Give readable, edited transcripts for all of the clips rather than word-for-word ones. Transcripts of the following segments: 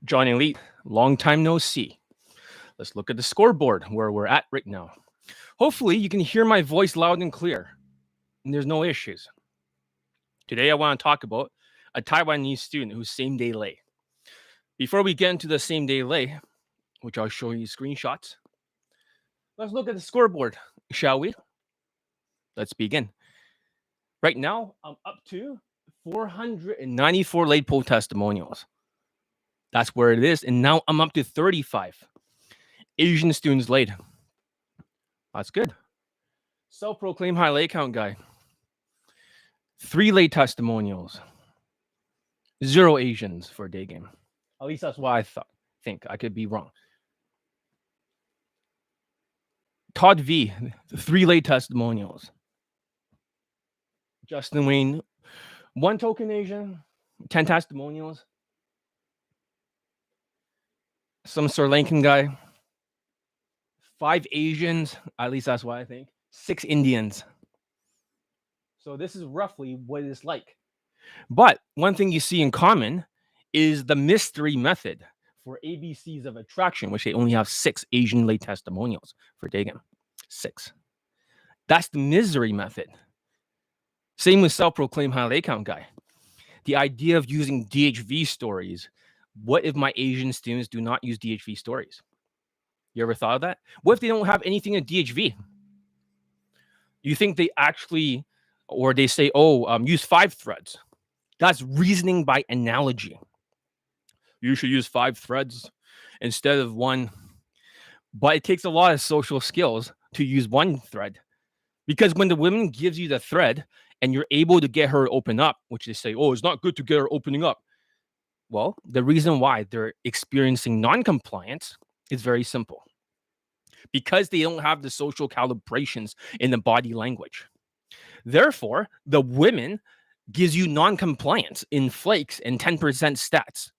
John Elite, long time no see. Let's look at the scoreboard where we're at right now. Hopefully, you can hear my voice loud and clear, and there's no issues. Today, I want to talk about a Taiwanese student who's same day lay. Before we get into the same day lay, which I'll show you screenshots, let's look at the scoreboard, shall we? Let's begin. Right now, I'm up to 494 late poll testimonials. That's where it is. And now I'm up to 35 Asian students laid. That's good. Self-proclaimed high lay count guy. 3 late testimonials. 0 Asians for Daygame. At least that's what I think. I could be wrong. Todd V, 3 late testimonials. Justin Wayne, 1 token Asian, 10 testimonials. Some Sri Lankan guy, 5 Asians, at least that's what I think, 6 Indians. So this is roughly what it's like. But one thing you see in common is the mystery method for ABCs of attraction, which they only have 6 Asian lay testimonials for Daygame. 6. That's the misery method. Same with self-proclaimed high lay count guy. The idea of using DHV stories. What if my Asian students do not use DHV stories? You ever thought of that? What if they don't have anything in DHV? You think they actually, or they say, use 5 threads. That's reasoning by analogy. You should use 5 threads instead of 1. But it takes a lot of social skills to use 1 thread. Because when the woman gives you the thread and you're able to get her to open up, which they say, it's not good to get her opening up. Well, the reason why they're experiencing non-compliance is very simple. Because they don't have the social calibrations in the body language. Therefore, the women gives you non-compliance in flakes and 10% stats.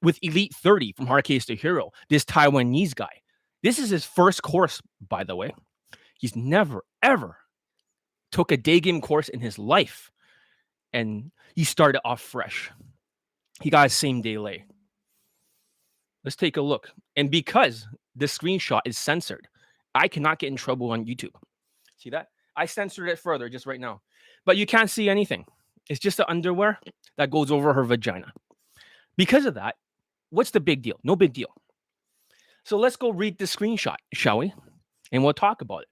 With Elite 30 from Hard Case to Hero, this Taiwanese guy. This is his first course, by the way. He's never, ever took a Daygame course in his life. And he started off fresh. He got a same day lay. Let's take a look. And because this screenshot is censored, I cannot get in trouble on YouTube. See that? I censored it further just right now. But you can't see anything. It's just the underwear that goes over her vagina. Because of that, what's the big deal? No big deal. So let's go read the screenshot, shall we? And we'll talk about it.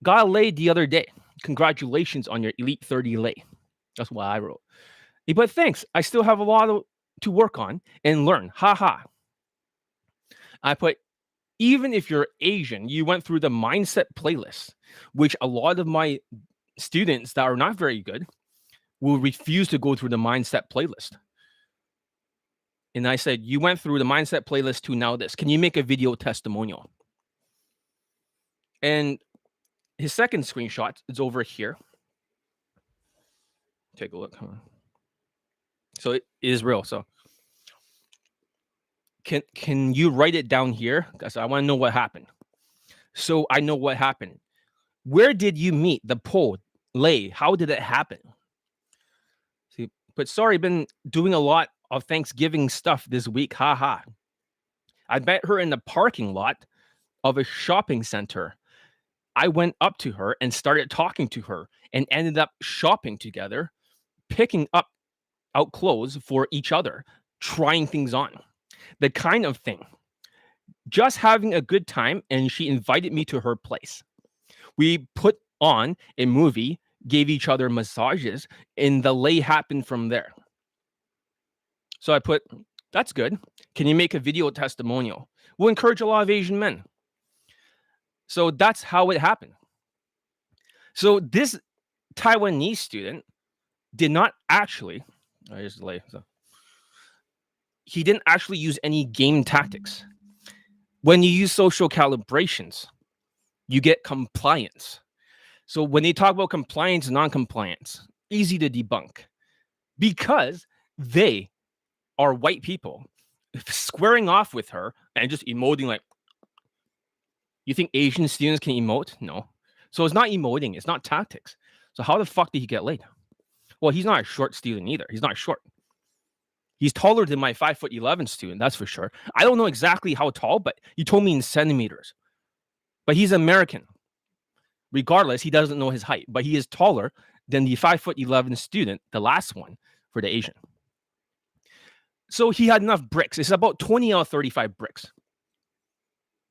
Got a lay the other day. Congratulations on your Elite 30 lay. That's what I wrote. But thanks. I still have a lot to work on and learn. Haha. I put, even if you're Asian, you went through the mindset playlist, which a lot of my students that are not very good will refuse to go through the mindset playlist. And I said, you went through the mindset playlist to now this. Can you make a video testimonial? And his second screenshot is over here. Take a look. So it is real. So can you write it down here? Because I want to know what happened. So I know what happened. Where did you meet the poll lay? How did it happen? See, but sorry, been doing a lot of Thanksgiving stuff this week. Haha. I met her in the parking lot of a shopping center. I went up to her and started talking to her and ended up shopping together, picking up out clothes for each other, trying things on. The kind of thing. Just having a good time, and she invited me to her place. We put on a movie, gave each other massages, and the lay happened from there. So I put, that's good. Can you make a video testimonial? We'll encourage a lot of Asian men. So that's how it happened. So this Taiwanese student did not actually, he didn't actually use any game tactics. When you use social calibrations, you get compliance. So when they talk about compliance and non-compliance, easy to debunk because they are white people squaring off with her and just emoting like, you think Asian students can emote? No. So it's not emoting. It's not tactics. So how the fuck did he get laid? Well, he's not a short student either. He's not short. He's taller than my 5'11" student, that's for sure. I don't know exactly how tall, but he told me in centimeters. But he's American. Regardless, he doesn't know his height, but he is taller than the 5'11" student, the last one for the Asian. So he had enough bricks. It's about 20 out of 35 bricks.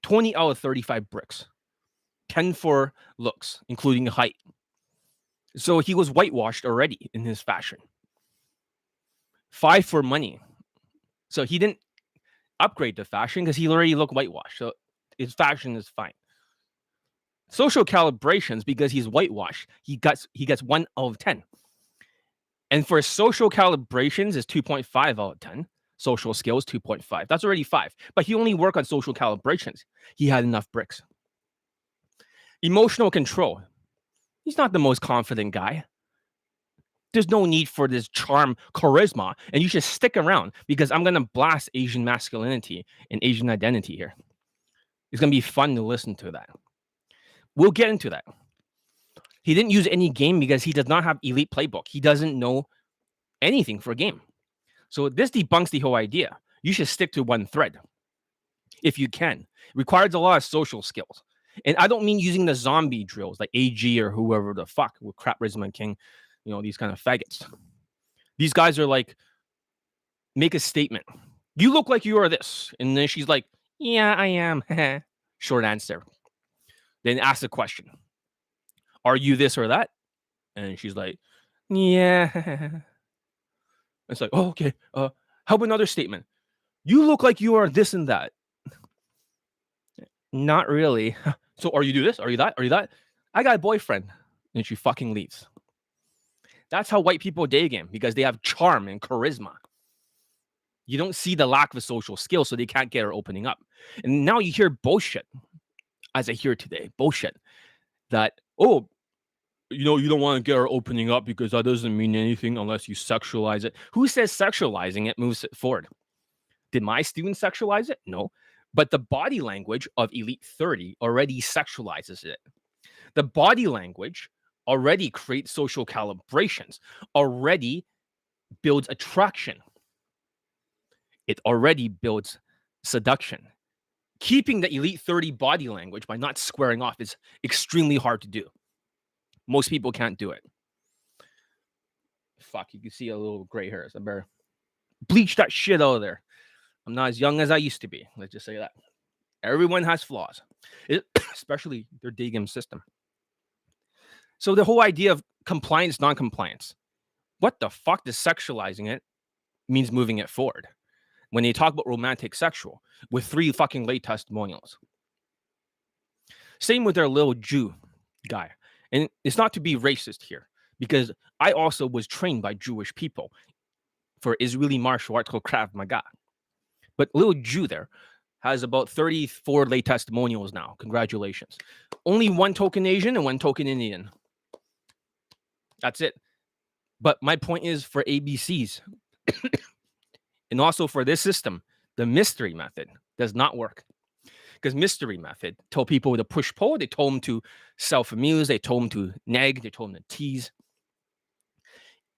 20 out of 35 bricks. 10 for looks, including height. So he was whitewashed already in his fashion. 5 for money. So he didn't upgrade the fashion because he already looked whitewashed. So his fashion is fine. Social calibrations, because he's whitewashed, he gets 1 out of 10. And for social calibrations is 2.5 out of 10. Social skills 2.5. That's already 5. But he only worked on social calibrations. He had enough bricks. Emotional control. He's not the most confident guy. There's no need for this charm, charisma, and you should stick around because I'm going to blast Asian masculinity and Asian identity here. It's going to be fun to listen to that. We'll get into that. He didn't use any game because he does not have elite playbook. He doesn't know anything for a game. So this debunks the whole idea. You should stick to one thread if you can. It requires a lot of social skills. And I don't mean using the zombie drills like AG or whoever the fuck with Crap Rizman King, these kind of faggots. These guys are like, make a statement. You look like you are this. And then she's like, yeah, I am. Short answer. Then ask the question. Are you this or that? And she's like, yeah. It's like, oh, okay. How about another statement? You look like you are this and that. Not really. So are you do this? Are you that? Are you that? I got a boyfriend. And she fucking leaves. That's how white people Daygame, because they have charm and charisma. You don't see the lack of social skill, so they can't get her opening up. And now you hear bullshit, as I hear today, bullshit, that, oh, you don't want to get her opening up because that doesn't mean anything unless you sexualize it. Who says sexualizing it moves it forward? Did my students sexualize it? No. But the body language of Elite 30 already sexualizes it. The body language already creates social calibrations, already builds attraction. It already builds seduction. Keeping the Elite 30 body language by not squaring off is extremely hard to do. Most people can't do it. Fuck, you can see a little gray hairs. I better bleach that shit out of there. I'm not as young as I used to be. Let's just say that. Everyone has flaws, especially their Daygame system. So the whole idea of compliance, non-compliance. What the fuck does sexualizing it means moving it forward? When they talk about romantic sexual with 3 fucking late testimonials. Same with their little Jew guy. And it's not to be racist here, because I also was trained by Jewish people for Israeli martial arts called Krav Maga. But little Jew there has about 34 late testimonials now. Congratulations. Only 1 token Asian and 1 token Indian. That's it. But my point is for ABCs and also for this system, the mystery method does not work. Because mystery method told people to push-pull. They told them to self-amuse. They told them to nag. They told them to tease.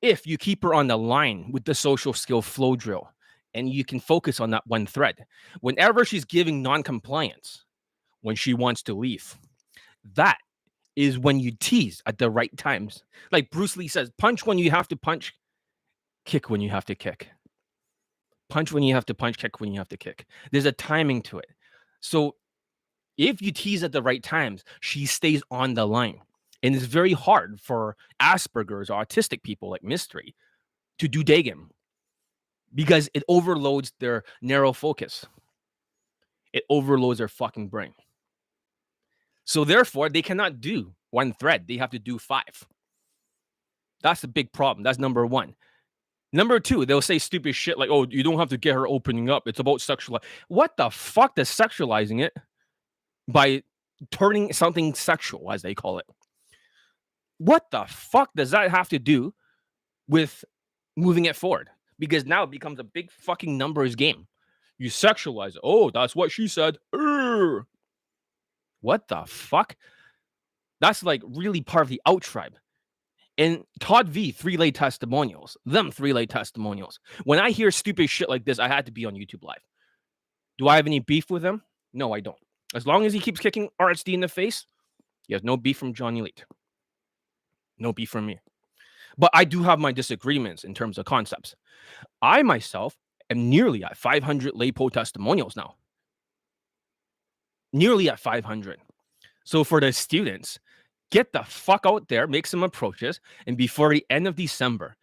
If you keep her on the line with the social skill flow drill, and you can focus on that one thread, whenever she's giving non-compliance, when she wants to leave, that is when you tease at the right times. Like Bruce Lee says, punch when you have to punch, kick when you have to kick. Punch when you have to punch, kick when you have to kick. There's a timing to it. So if you tease at the right times, she stays on the line. And it's very hard for Asperger's or autistic people like Mystery to do Daygame because it overloads their narrow focus. It overloads their fucking brain. So therefore, they cannot do one thread. They have to do 5. That's the big problem. That's number 1. Number 2, they'll say stupid shit like, oh, you don't have to get her opening up. It's about sexual. What the fuck does sexualizing it by turning something sexual, as they call it? What the fuck does that have to do with moving it forward? Because now it becomes a big fucking numbers game. You sexualize it. Oh, that's what she said. What the fuck? That's like really part of the out tribe. And Todd V, 3-lay testimonials. Them 3-lay testimonials. When I hear stupid shit like this, I had to be on YouTube Live. Do I have any beef with him? No, I don't. As long as he keeps kicking RHD in the face, he has no beef from Johnny Elite. No beef from me. But I do have my disagreements in terms of concepts. I myself am nearly at 500 LAPO testimonials now. Nearly at 500. So for the students, get the fuck out there, make some approaches, and before the end of December,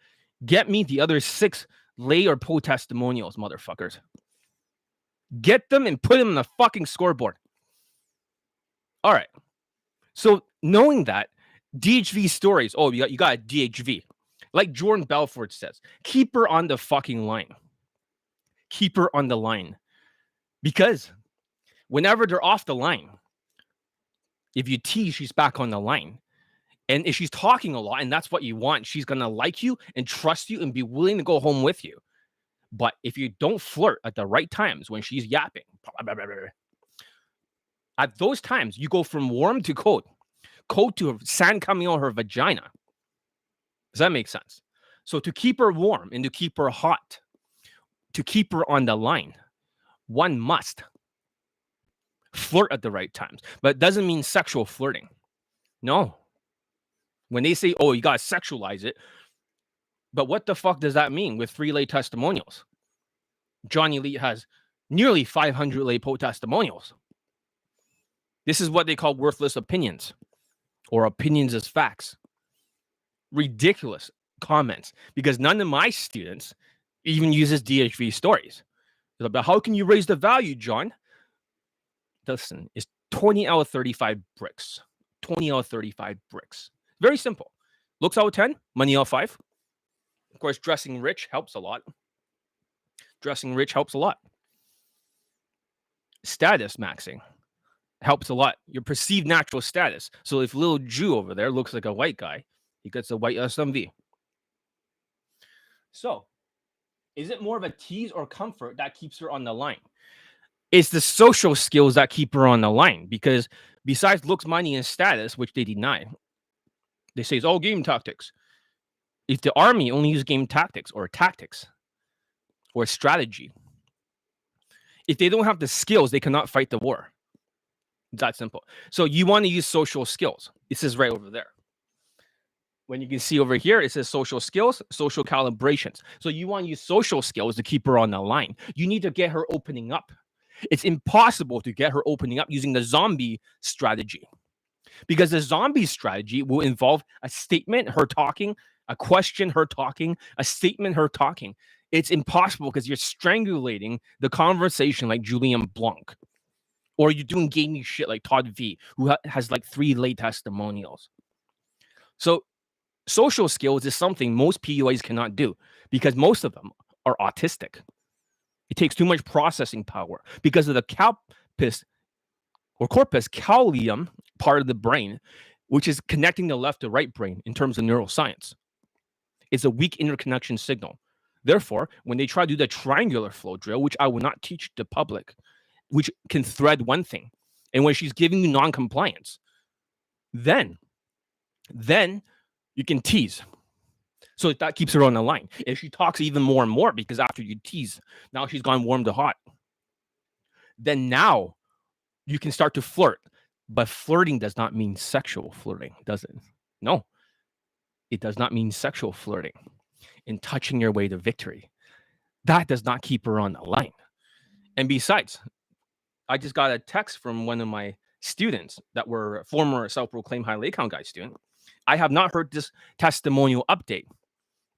get me the other 6 lay or po testimonials, motherfuckers. Get them and put them in the fucking scoreboard. All right. So knowing that, DHV stories. Oh, you got a DHV. Like Jordan Belfort says, keep her on the fucking line. Keep her on the line. Because whenever they're off the line, if you tease, she's back on the line. And if she's talking a lot and that's what you want, she's going to like you and trust you and be willing to go home with you. But if you don't flirt at the right times when she's yapping, at those times, you go from warm to cold to sand coming out her vagina. Does that make sense? So to keep her warm and to keep her hot, to keep her on the line, one must flirt at the right times. But it doesn't mean sexual flirting. No. When they say, oh, you got to sexualize it. But what the fuck does that mean with 3-lay testimonials? Johnny Elite has nearly 500 LAPO testimonials. This is what they call worthless opinions or opinions as facts. Ridiculous comments because none of my students even uses DHV stories. But how can you raise the value, John? Listen, it's 20 out of 35 bricks. 20 out of 35 bricks. Very simple. Looks out of 10, money out of 5. Of course, dressing rich helps a lot. Dressing rich helps a lot. Status maxing helps a lot. Your perceived natural status. So if little Jew over there looks like a white guy, he gets a white SMV. So, is it more of a tease or comfort that keeps her on the line? It's the social skills that keep her on the line because besides looks, money, and status, which they deny, they say it's all game tactics. If the army only uses game tactics or strategy, if they don't have the skills, they cannot fight the war. It's that simple. So you want to use social skills. It says right over there. When you can see over here, it says social skills, social calibrations. So you want to use social skills to keep her on the line. You need to get her opening up. It's impossible to get her opening up using the zombie strategy because the zombie strategy will involve a statement, her talking, a question, her talking, a statement, her talking. It's impossible because you're strangulating the conversation like Julian Blanc, or you're doing gaming shit like Todd V, who has like 3 lay testimonials. So social skills is something most PUAs cannot do because most of them are autistic. It takes too much processing power because of the corpus callosum part of the brain, which is connecting the left to right brain in terms of neuroscience. It's a weak interconnection signal. Therefore, when they try to do the triangular flow drill, which I will not teach the public, which can thread one thing, and when she's giving you non-compliance, then you can tease. So that keeps her on the line. If she talks even more and more, because after you tease, now she's gone warm to hot, then now you can start to flirt. But flirting does not mean sexual flirting, does it? No, it does not mean sexual flirting and touching your way to victory. That does not keep her on the line. And besides, I just got a text from one of my students that were former self-proclaimed high lay count guy student. I have not heard this testimonial update,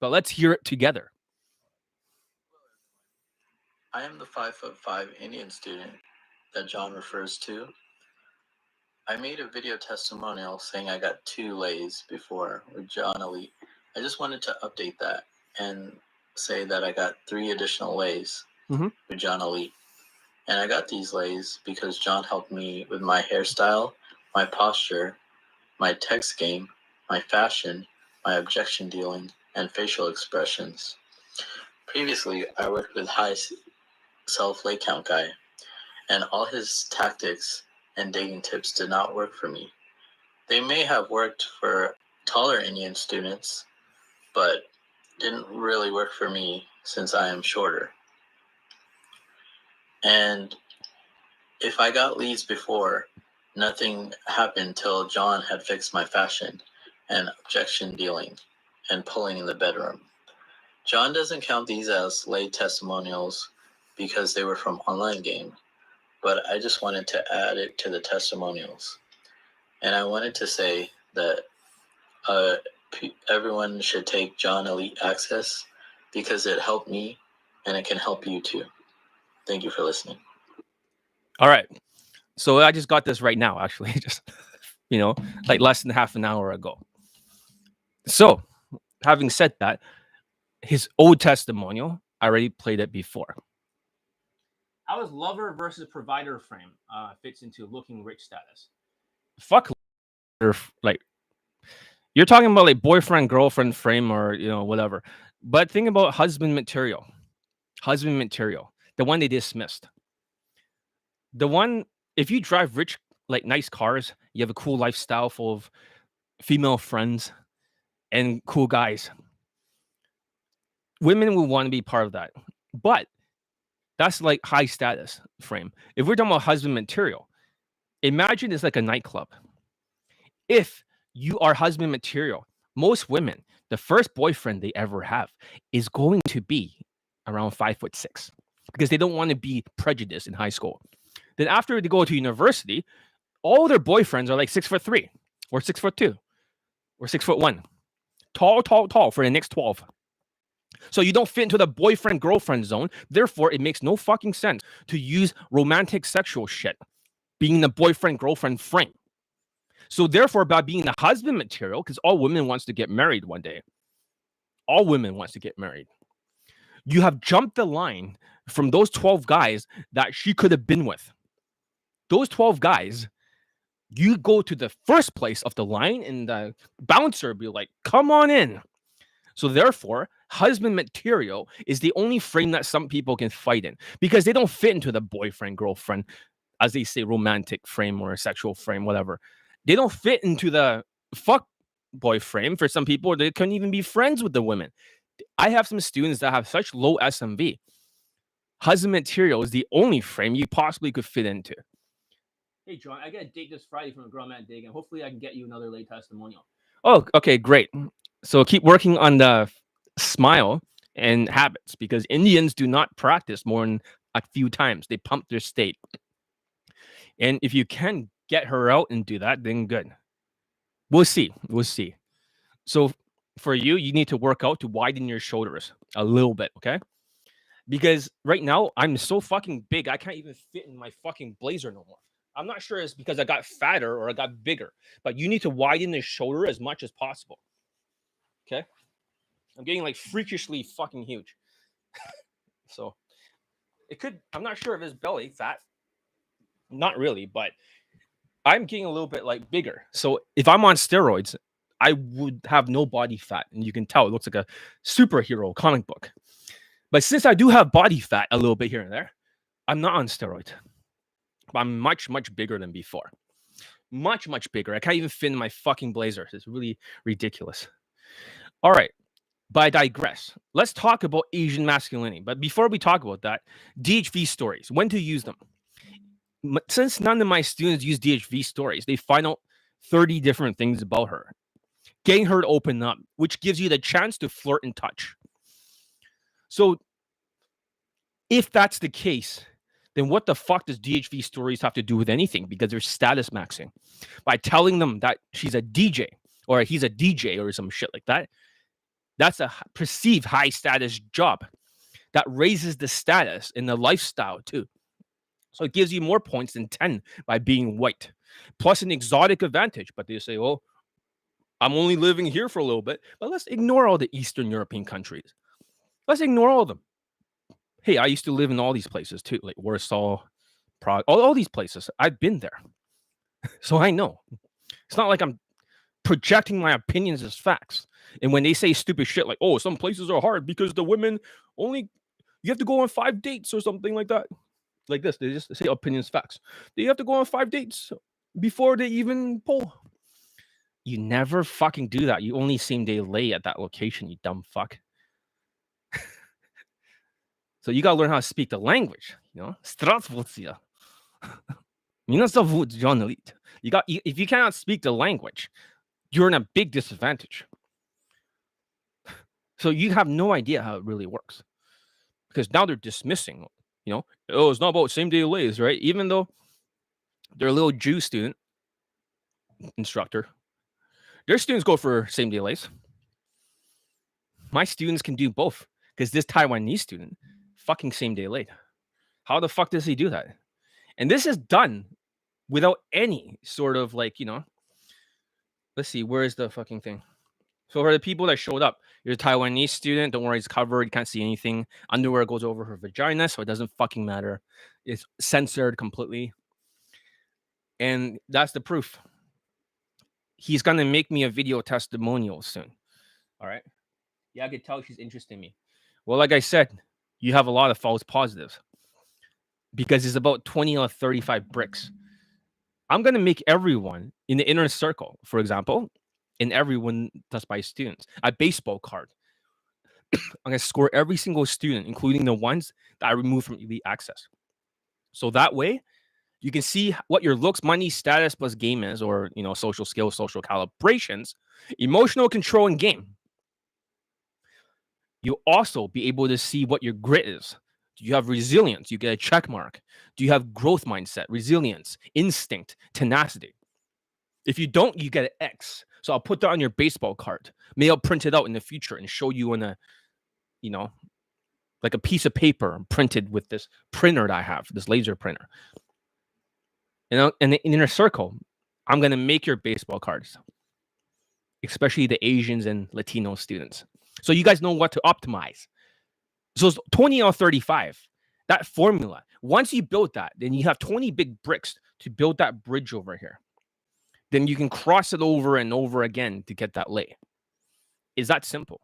but let's hear it together. I am the 5'5" Indian student that John refers to. I made a video testimonial saying I got 2 lays before with John Elite. I just wanted to update that and say that I got 3 additional lays with John Elite. And I got these lays because John helped me with my hairstyle, my posture, my text game, my fashion, my objection dealing, and facial expressions. Previously, I worked with high self lay count guy, and all his tactics and dating tips did not work for me. They may have worked for taller Indian students, but didn't really work for me since I am shorter. And if I got leads before, nothing happened till John had fixed my fashion and objection dealing and pulling in the bedroom. John doesn't count these as lay testimonials because they were from online game, but I just wanted to add it to the testimonials. And I wanted to say that everyone should take John Elite Access because it helped me and it can help you too. Thank you for listening. All right. So I just got this right now, actually, just, like less than half an hour ago. So having said that, his old testimonial, I already played it before. How is lover versus provider frame fits into looking rich status? Fuck, like, you're talking about like boyfriend girlfriend frame or whatever, but think about husband material, the one they dismissed, the one, if you drive rich, like nice cars, you have a cool lifestyle full of female friends and cool guys, women will want to be part of that. But that's like high status frame. If we're talking about husband material, imagine it's like a nightclub. If you are husband material, most women, the first boyfriend they ever have is going to be around 5'6", because they don't want to be prejudiced in high school. Then after they go to university, all their boyfriends are like 6'3", or 6'2", or 6'1". Tall for the next 12. So you don't fit into the boyfriend girlfriend zone. Therefore, it makes no fucking sense to use romantic sexual shit being the boyfriend girlfriend frame. So therefore, by being the husband material, because all women wants to get married one day. All women wants to get married. You have jumped the line from those 12 guys that she could have been with. Those 12 guys, you go to the first place of the line and the bouncer be like, come on in. So therefore, husband material is the only frame that some people can fight in because they don't fit into the boyfriend, girlfriend, as they say, romantic frame or sexual frame, whatever. They don't fit into the fuck boy frame. For some people, they couldn't even be friends with the women. I have some students that have such low SMV. Husband material is the only frame you possibly could fit into. Hey, John, I got a date this Friday from a girl at Daygame. Hopefully, I can get you another late testimonial. Oh, okay, great. So keep working on the smile and habits because Indians do not practice more than a few times. They pump their state. And if you can get her out and do that, then good. We'll see. So for you, you need to work out to widen your shoulders a little bit, okay? Because right now, I'm so fucking big, I can't even fit in my fucking blazer no more. I'm not sure it's because I got fatter or I got bigger, but you need to widen the shoulder as much as possible. Okay? I'm getting like freakishly fucking huge. So it could, I'm not sure if it's belly fat. Not really, but I'm getting a little bit like bigger. So if I'm on steroids, I would have no body fat. And you can tell it looks like a superhero comic book. But since I do have body fat a little bit here and there, I'm not on steroids. I'm much, much bigger than before. Much, much bigger. I can't even fit in my fucking blazer. It's really ridiculous. All right. But I digress. Let's talk about Asian masculinity. But before we talk about that, DHV stories. When to use them? Since none of my students use DHV stories, they find out 30 different things about her. Getting her to open up, which gives you the chance to flirt and touch. So if that's the case, then what the fuck does DHV stories have to do with anything? Because they're status maxing. By telling them that she's a DJ or he's a DJ or some shit like that, that's a perceived high status job that raises the status in the lifestyle too. So it gives you more points than 10 by being white, plus an exotic advantage. But they say, well, I'm only living here for a little bit, but let's ignore all the Eastern European countries. Let's ignore all of them. Hey, I used to live in all these places too, like Warsaw, Prague, all these places. I've been there. So I know. It's not like I'm projecting my opinions as facts. And when they say stupid shit like, oh, some places are hard because the women only, you have to go on 5 dates or something like that. Like this, they just say opinions, facts. They have to go on 5 dates before they even pull. You never fucking do that. You only same day lay at that location, you dumb fuck. So you gotta learn how to speak the language, you know? Здравствуйте. Меня зовут John Elite. If you cannot speak the language, you're in a big disadvantage. So you have no idea how it really works. Because now they're dismissing, you know, oh, it's not about same day lays, right? Even though they're a little Jew student instructor, their students go for same day lays. My students can do both because this Taiwanese student fucking same day late. How the fuck does he do that? And this is done without any sort of like, you know, let's see, where is the fucking thing? So for the people that showed up, you're a Taiwanese student, don't worry, it's covered, you can't see anything. Underwear goes over her vagina, so it doesn't fucking matter. It's censored completely. And that's the proof. He's gonna make me a video testimonial soon. All right. Yeah, I could tell she's interested in me. Well, like I said, you have a lot of false positives because it's about 20 or 35 bricks. I'm going to make everyone in the inner circle, for example, and everyone that's my students, a baseball card. I'm going to score every single student, including the ones that I remove from elite access. So that way, you can see what your looks, money, status plus game is, or, you know, social skills, social calibrations, emotional control, and game. You'll also be able to see what your grit is. Do you have resilience? You get a check mark. Do you have growth mindset, resilience, instinct, tenacity? If you don't, you get an X. So I'll put that on your baseball card. Maybe I'll print it out in the future and show you in a, you know, like a piece of paper printed with this printer that I have, this laser printer. And in the inner circle, I'm going to make your baseball cards, especially the Asians and Latino students. So you guys know what to optimize. So it's 20 or 35, that formula. Once you build that, then you have 20 big bricks to build that bridge over here. Then you can cross it over and over again to get that lay. Is that simple?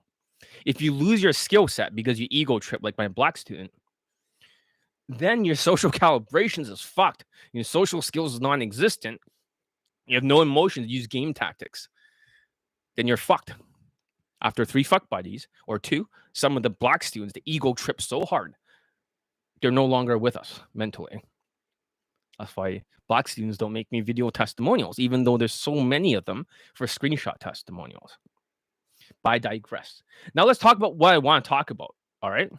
If you lose your skill set because you ego trip like my black student, then your social calibrations is fucked. Your social skills is non-existent. You have no emotions, use game tactics. Then you're fucked. After 3 fuck buddies or 2, some of the black students, the ego trips so hard, they're no longer with us mentally. That's why black students don't make me video testimonials, even though there's so many of them for screenshot testimonials. But I digress. Now let's talk about what I want to talk about. All right.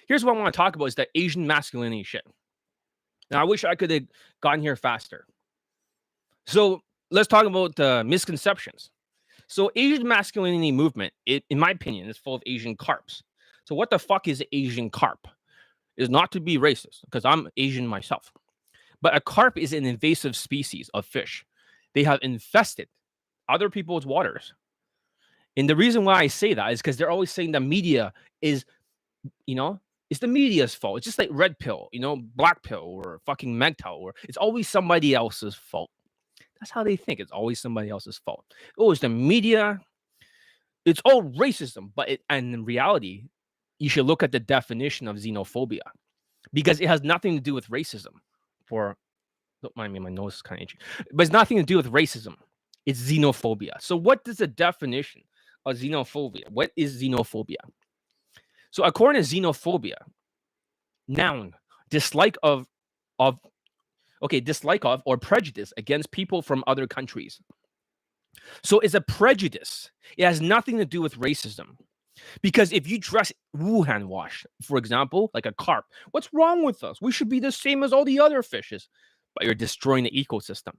Here's what I want to talk about is that Asian masculinity shit. Now I wish I could have gotten here faster. So let's talk about misconceptions. So Asian masculinity movement, in my opinion, is full of Asian carps. So what the fuck is Asian carp? Is not to be racist, because I'm Asian myself. But a carp is an invasive species of fish. They have infested other people's waters. And the reason why I say that is because they're always saying the media is, you know, it's the media's fault. It's just like red pill, you know, black pill or fucking MGTOW, or it's always somebody else's fault. That's how they think. It's always somebody else's fault. Oh, it's the media. It's all racism. But in reality, you should look at the definition of xenophobia because it has nothing to do with racism. Don't mind me, my nose is kind of itchy. But it's nothing to do with racism. It's xenophobia. So what is the definition of xenophobia? What is xenophobia? So according to xenophobia, noun, dislike of or prejudice against people from other countries. So it's a prejudice. It has nothing to do with racism. Because if you dress Wuhan wash, for example, like a carp, what's wrong with us? We should be the same as all the other fishes. But you're destroying the ecosystem.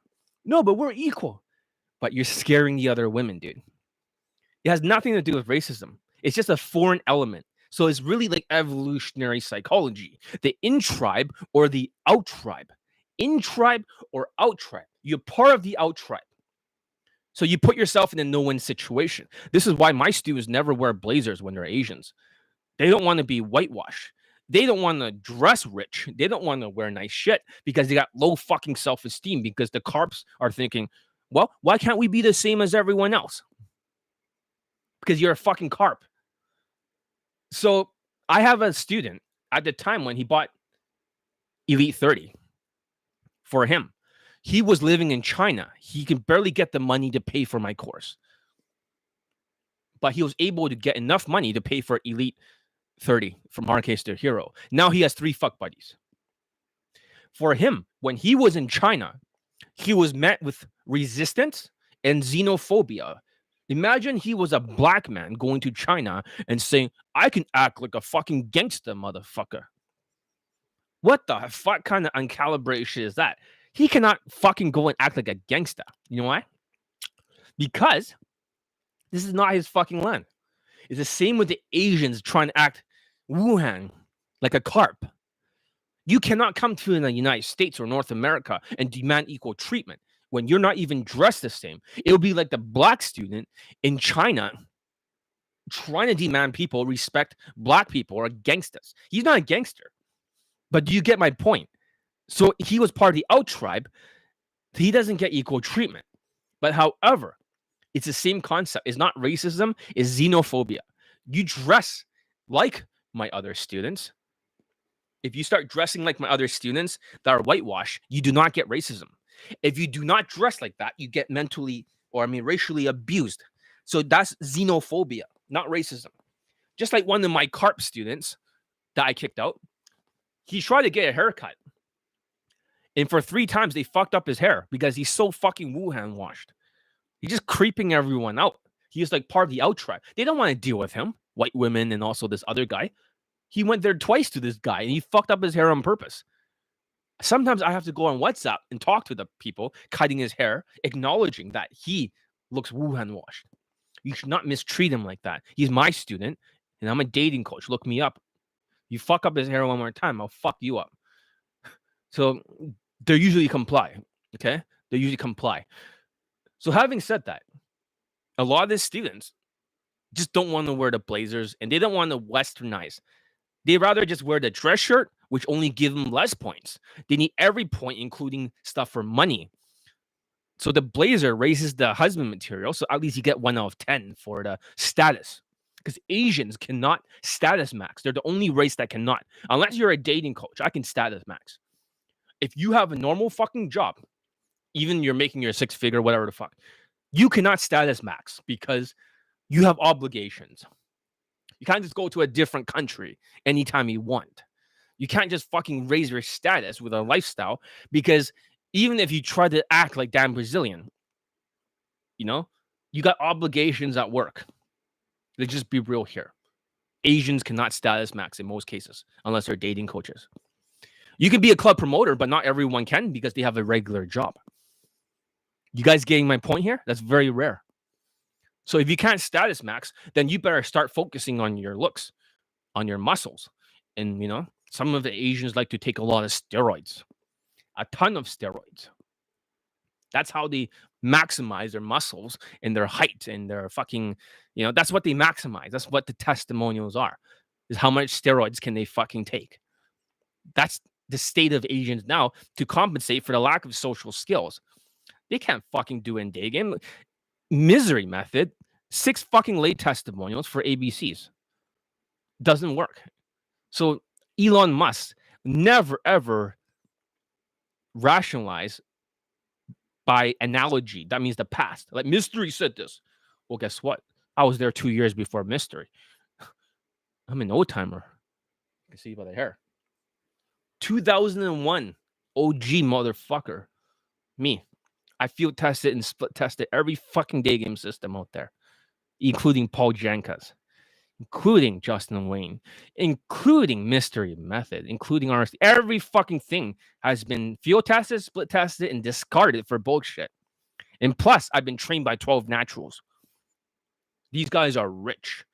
No, but we're equal. But you're scaring the other women, dude. It has nothing to do with racism. It's just a foreign element. So it's really like evolutionary psychology. The in-tribe or the out-tribe. In-tribe or out-tribe. You're part of the out-tribe. So you put yourself in a no-win situation. This is why my students never wear blazers when they're Asians. They don't want to be whitewashed. They don't want to dress rich. They don't want to wear nice shit because they got low fucking self-esteem because the carps are thinking, well, why can't we be the same as everyone else? Because you're a fucking carp. So I have a student at the time when he bought Elite 30 for him. He was living in China. He can barely get the money to pay for my course. But he was able to get enough money to pay for Elite 30 from Hardcase to Hero. Now he has 3 fuck buddies. For him, when he was in China, he was met with resistance and xenophobia. Imagine he was a black man going to China and saying, I can act like a fucking gangster, motherfucker. What the fuck kind of uncalibrated shit is that? He cannot fucking go and act like a gangster. You know why? Because this is not his fucking land. It's the same with the Asians trying to act Wuhan like a carp. You cannot come to the United States or North America and demand equal treatment when you're not even dressed the same. It'll be like the black student in China trying to demand people respect black people or gangsters. He's not a gangster. But do you get my point? So he was part of the out tribe. He doesn't get equal treatment. But however, it's the same concept. It's not racism, it's xenophobia. You dress like my other students. If you start dressing like my other students that are whitewashed, you do not get racism. If you do not dress like that, you get racially abused. So that's xenophobia, not racism. Just like one of my carp students that I kicked out, he tried to get a haircut. And for 3 times, they fucked up his hair because he's so fucking Wuhan washed. He's just creeping everyone out. He's like part of the out tribe. They don't want to deal with him, white women and also this other guy. He went there twice to this guy and he fucked up his hair on purpose. Sometimes I have to go on WhatsApp and talk to the people cutting his hair, acknowledging that he looks Wuhan washed. You should not mistreat him like that. He's my student and I'm a dating coach. Look me up. You fuck up his hair one more time, I'll fuck you up. So they usually comply. Okay? They usually comply. So having said that, a lot of these students just don't want to wear the blazers and they don't want to westernize. They rather just wear the dress shirt, which only give them less points. They need every point, including stuff for money. So the blazer raises the husband material, so at least you get 1 out of 10 for the status. Because Asians cannot status max. They're the only race that cannot. Unless you're a dating coach, I can status max. If you have a normal fucking job, even you're making your 6-figure, whatever the fuck, you cannot status max because you have obligations. You can't just go to a different country anytime you want. You can't just fucking raise your status with a lifestyle because even if you try to act like damn Brazilian, you got obligations at work. Let's just be real here. Asians cannot status max in most cases unless they're dating coaches. You can be a club promoter, but not everyone can because they have a regular job. You guys getting my point here? That's very rare. So if you can't status max, then you better start focusing on your looks, on your muscles. And, some of the Asians like to take a lot of steroids, a ton of steroids. That's how they maximize their muscles and their height and their fucking, that's what they maximize. That's what the testimonials are, is how much steroids can they fucking take. That's the state of Asians now to compensate for the lack of social skills. They can't fucking do it in Daygame. Misery method, 6 fucking late testimonials for ABCs. Doesn't work. So Elon Musk never, ever rationalize by analogy. That means the past. Like Mystery said this. Well, guess what? I was there 2 years before Mystery. I'm an old timer. You can see by the hair. 2001 OG motherfucker. Me. I field tested and split tested every fucking Daygame system out there, including Paul Jankas, including Justin Wayne, including Mystery Method, including RSD. Every fucking thing has been field tested, split tested, and discarded for bullshit. And plus, I've been trained by 12 naturals. These guys are rich.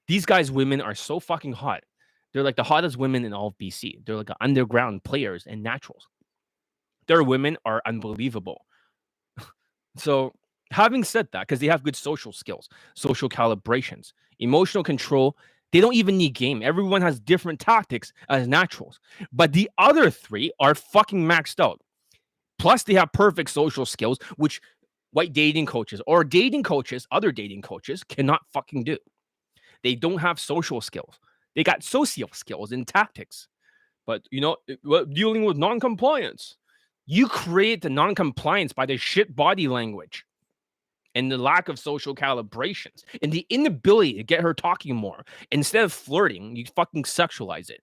These guys' women are so fucking hot. They're like the hottest women in all of BC. They're like underground players and naturals. Their women are unbelievable. So having said that, because they have good social skills, social calibrations, emotional control, they don't even need game. Everyone has different tactics as naturals. But the other 3 are fucking maxed out. Plus, they have perfect social skills, which white dating coaches or dating coaches, other dating coaches cannot fucking do. They don't have social skills. They got social skills and tactics. But, dealing with non-compliance, You create the non-compliance by the shit body language and the lack of social calibrations and the inability to get her talking more. Instead of flirting, you fucking sexualize it.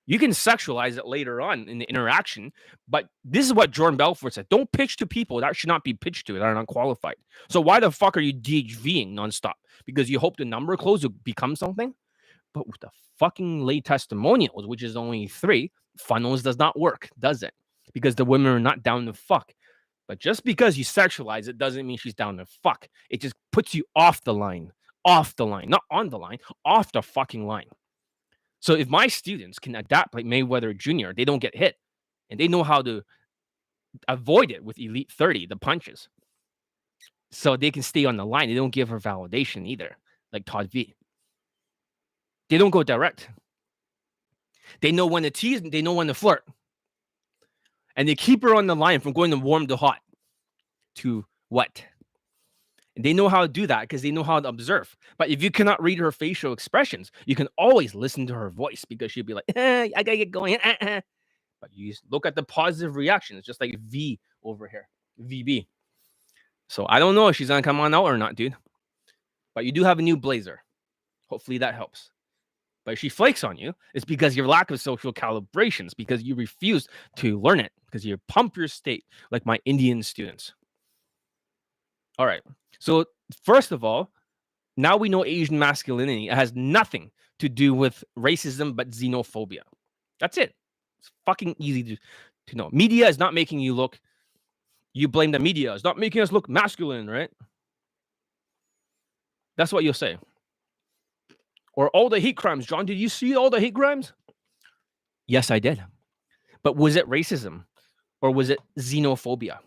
You can sexualize it later on in the interaction, but this is what Jordan Belfort said. Don't pitch to people that should not be pitched to that are not qualified. So why the fuck are you DHVing nonstop? Because you hope the number close will become something? But with the fucking late testimonials, which is only 3, funnels does not work, does it? Because the women are not down to fuck. But just because you sexualize it doesn't mean she's down to fuck. It just puts you off the line, not on the line, off the fucking line. So if my students can adapt like Mayweather Jr., they don't get hit, and they know how to avoid it with Elite 30, the punches. So they can stay on the line. They don't give her validation either, like Todd V. They don't go direct. They know when to tease, they know when to flirt. And they keep her on the line from going to warm to hot to wet. And they know how to do that because they know how to observe. But if you cannot read her facial expressions, you can always listen to her voice because she'll be like, I gotta get going. But you look at the positive reactions, just like V over here, VB. So I don't know if she's gonna come on out or not, dude. But you do have a new blazer. Hopefully that helps. But if she flakes on you, it's because your lack of social calibrations, because you refuse to learn it, because you pump your state like my Indian students. All right. So first of all, now we know Asian masculinity. It has nothing to do with racism, but xenophobia. That's it. It's fucking easy to know. Media is not making you look. You blame the media. It's not making us look masculine, right? That's what you'll say. Or all the hate crimes. John, did you see all the hate crimes? Yes, I did. But was it racism or was it xenophobia?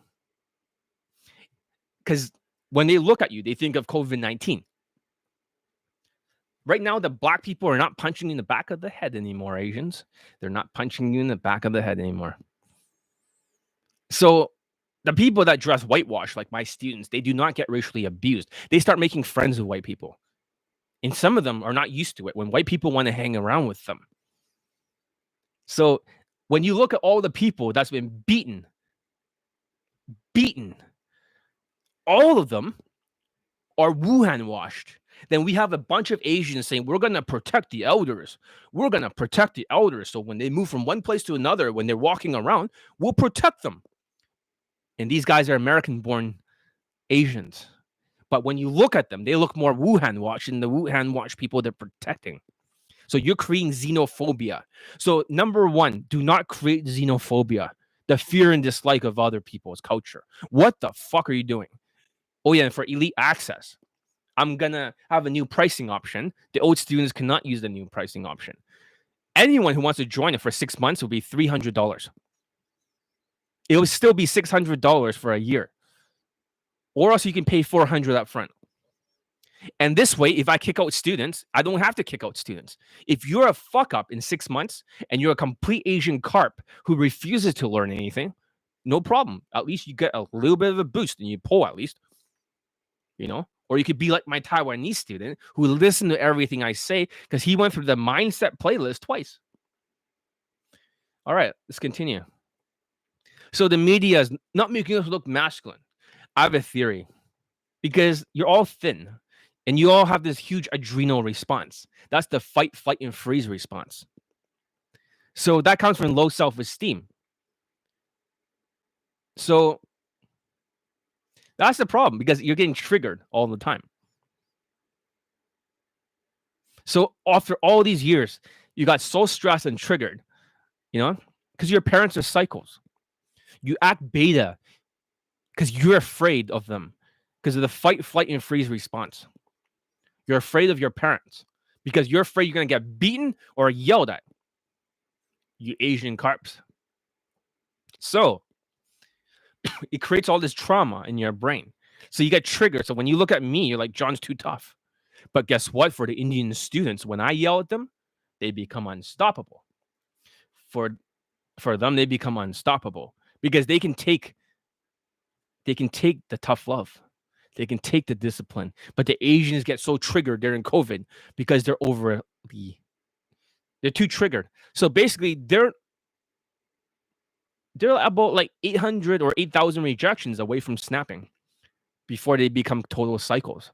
Because when they look at you, they think of COVID-19. Right now, the black people are not punching you in the back of the head anymore, Asians. They're not punching you in the back of the head anymore. So the people that dress whitewash, like my students, they do not get racially abused. They start making friends with white people. And some of them are not used to it when white people want to hang around with them. So when you look at all the people that's been beaten, all of them are Wuhan washed. Then we have a bunch of Asians saying, we're going to protect the elders. We're going to protect the elders. So when they move from one place to another, when they're walking around, we'll protect them. And these guys are American-born Asians. But when you look at them, they look more Wuhan washed than the Wuhan washed people they're protecting. So you're creating xenophobia. So number one, do not create xenophobia, the fear and dislike of other people's culture. What the fuck are you doing? Oh yeah, and for elite access, I'm going to have a new pricing option. The old students cannot use the new pricing option. Anyone who wants to join it for 6 months will be $300. It will still be $600 for a year. Or else you can pay $400 up front. And this way, if I kick out students, I don't have to kick out students. If you're a fuck up in 6 months and you're a complete Asian carp who refuses to learn anything, no problem. At least you get a little bit of a boost and you pull at least, you know? Or you could be like my Taiwanese student who listened to everything I say because he went through the mindset playlist twice. All right, let's continue. So the media is not making us look masculine. I have a theory because you're all thin and you all have this huge adrenal response. That's the fight, flight, and freeze response. So that comes from low self-esteem. So that's the problem because you're getting triggered all the time. So after all these years, you got so stressed and triggered, you know, because your parents are cycles. You act beta because you're afraid of them because of the fight, flight, and freeze response. You're afraid of your parents because you're afraid you're going to get beaten or yelled at. You Asian carps. So it creates all this trauma in your brain. So you get triggered. So when you look at me, you're like, John's too tough. But guess what? For the Indian students, when I yell at them, they become unstoppable. For them, they become unstoppable because they can take the tough love. They can take the discipline. But the Asians get so triggered during COVID because they're too triggered. So basically, they're about like 800 or 8,000 rejections away from snapping before they become total psychos.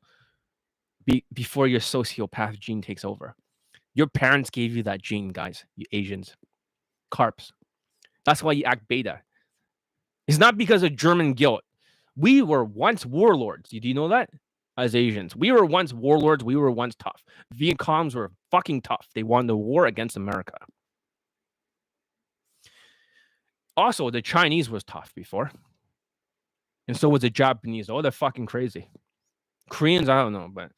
Before your sociopath gene takes over. Your parents gave you that gene, guys, you Asians. Carps. That's why you act beta. It's not because of German guilt. We were once warlords. Do you know that? As Asians, we were once warlords. We were once tough. Viet Congs were fucking tough. They won the war against America. Also, the Chinese was tough before. And so was the Japanese. Oh, they're fucking crazy. Koreans, I don't know, but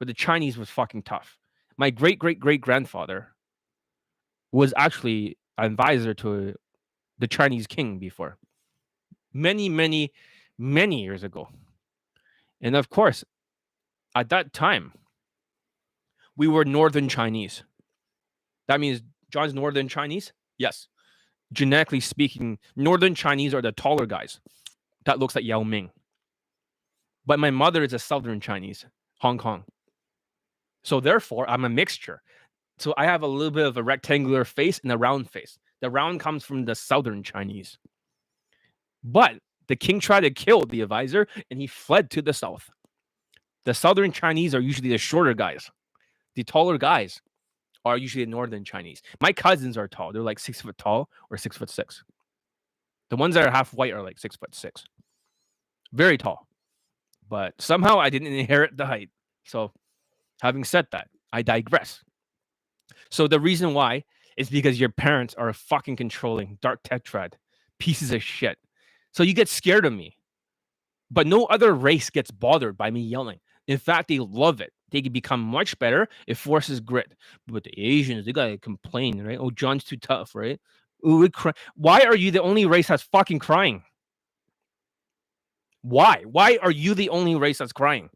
the Chinese was fucking tough. My great-great-great-grandfather was actually an advisor to the Chinese king before. Many, many, many years ago. And of course, at that time, we were Northern Chinese. That means John's Northern Chinese? Yes. Genetically speaking, Northern Chinese are the taller guys. That looks like Yao Ming. But my mother is a Southern Chinese, Hong Kong. So therefore, I'm a mixture. So I have a little bit of a rectangular face and a round face. The round comes from the Southern Chinese. But the king tried to kill the advisor and he fled to the south. The Southern Chinese are usually the shorter guys. The taller guys are usually the Northern Chinese. My cousins are tall. They're like 6 foot tall or 6'6". The ones that are half white are like 6'6". Very tall. But somehow I didn't inherit the height. So having said that, I digress. So the reason why is because your parents are fucking controlling, dark tetrad, pieces of shit. So you get scared of me. But no other race gets bothered by me yelling. In fact, they love it. They can become much better. It forces grit. But the Asians, they gotta complain, right? Oh, John's too tough, right? Ooh, why are you the only race that's fucking crying? Why? Why are you the only race that's crying?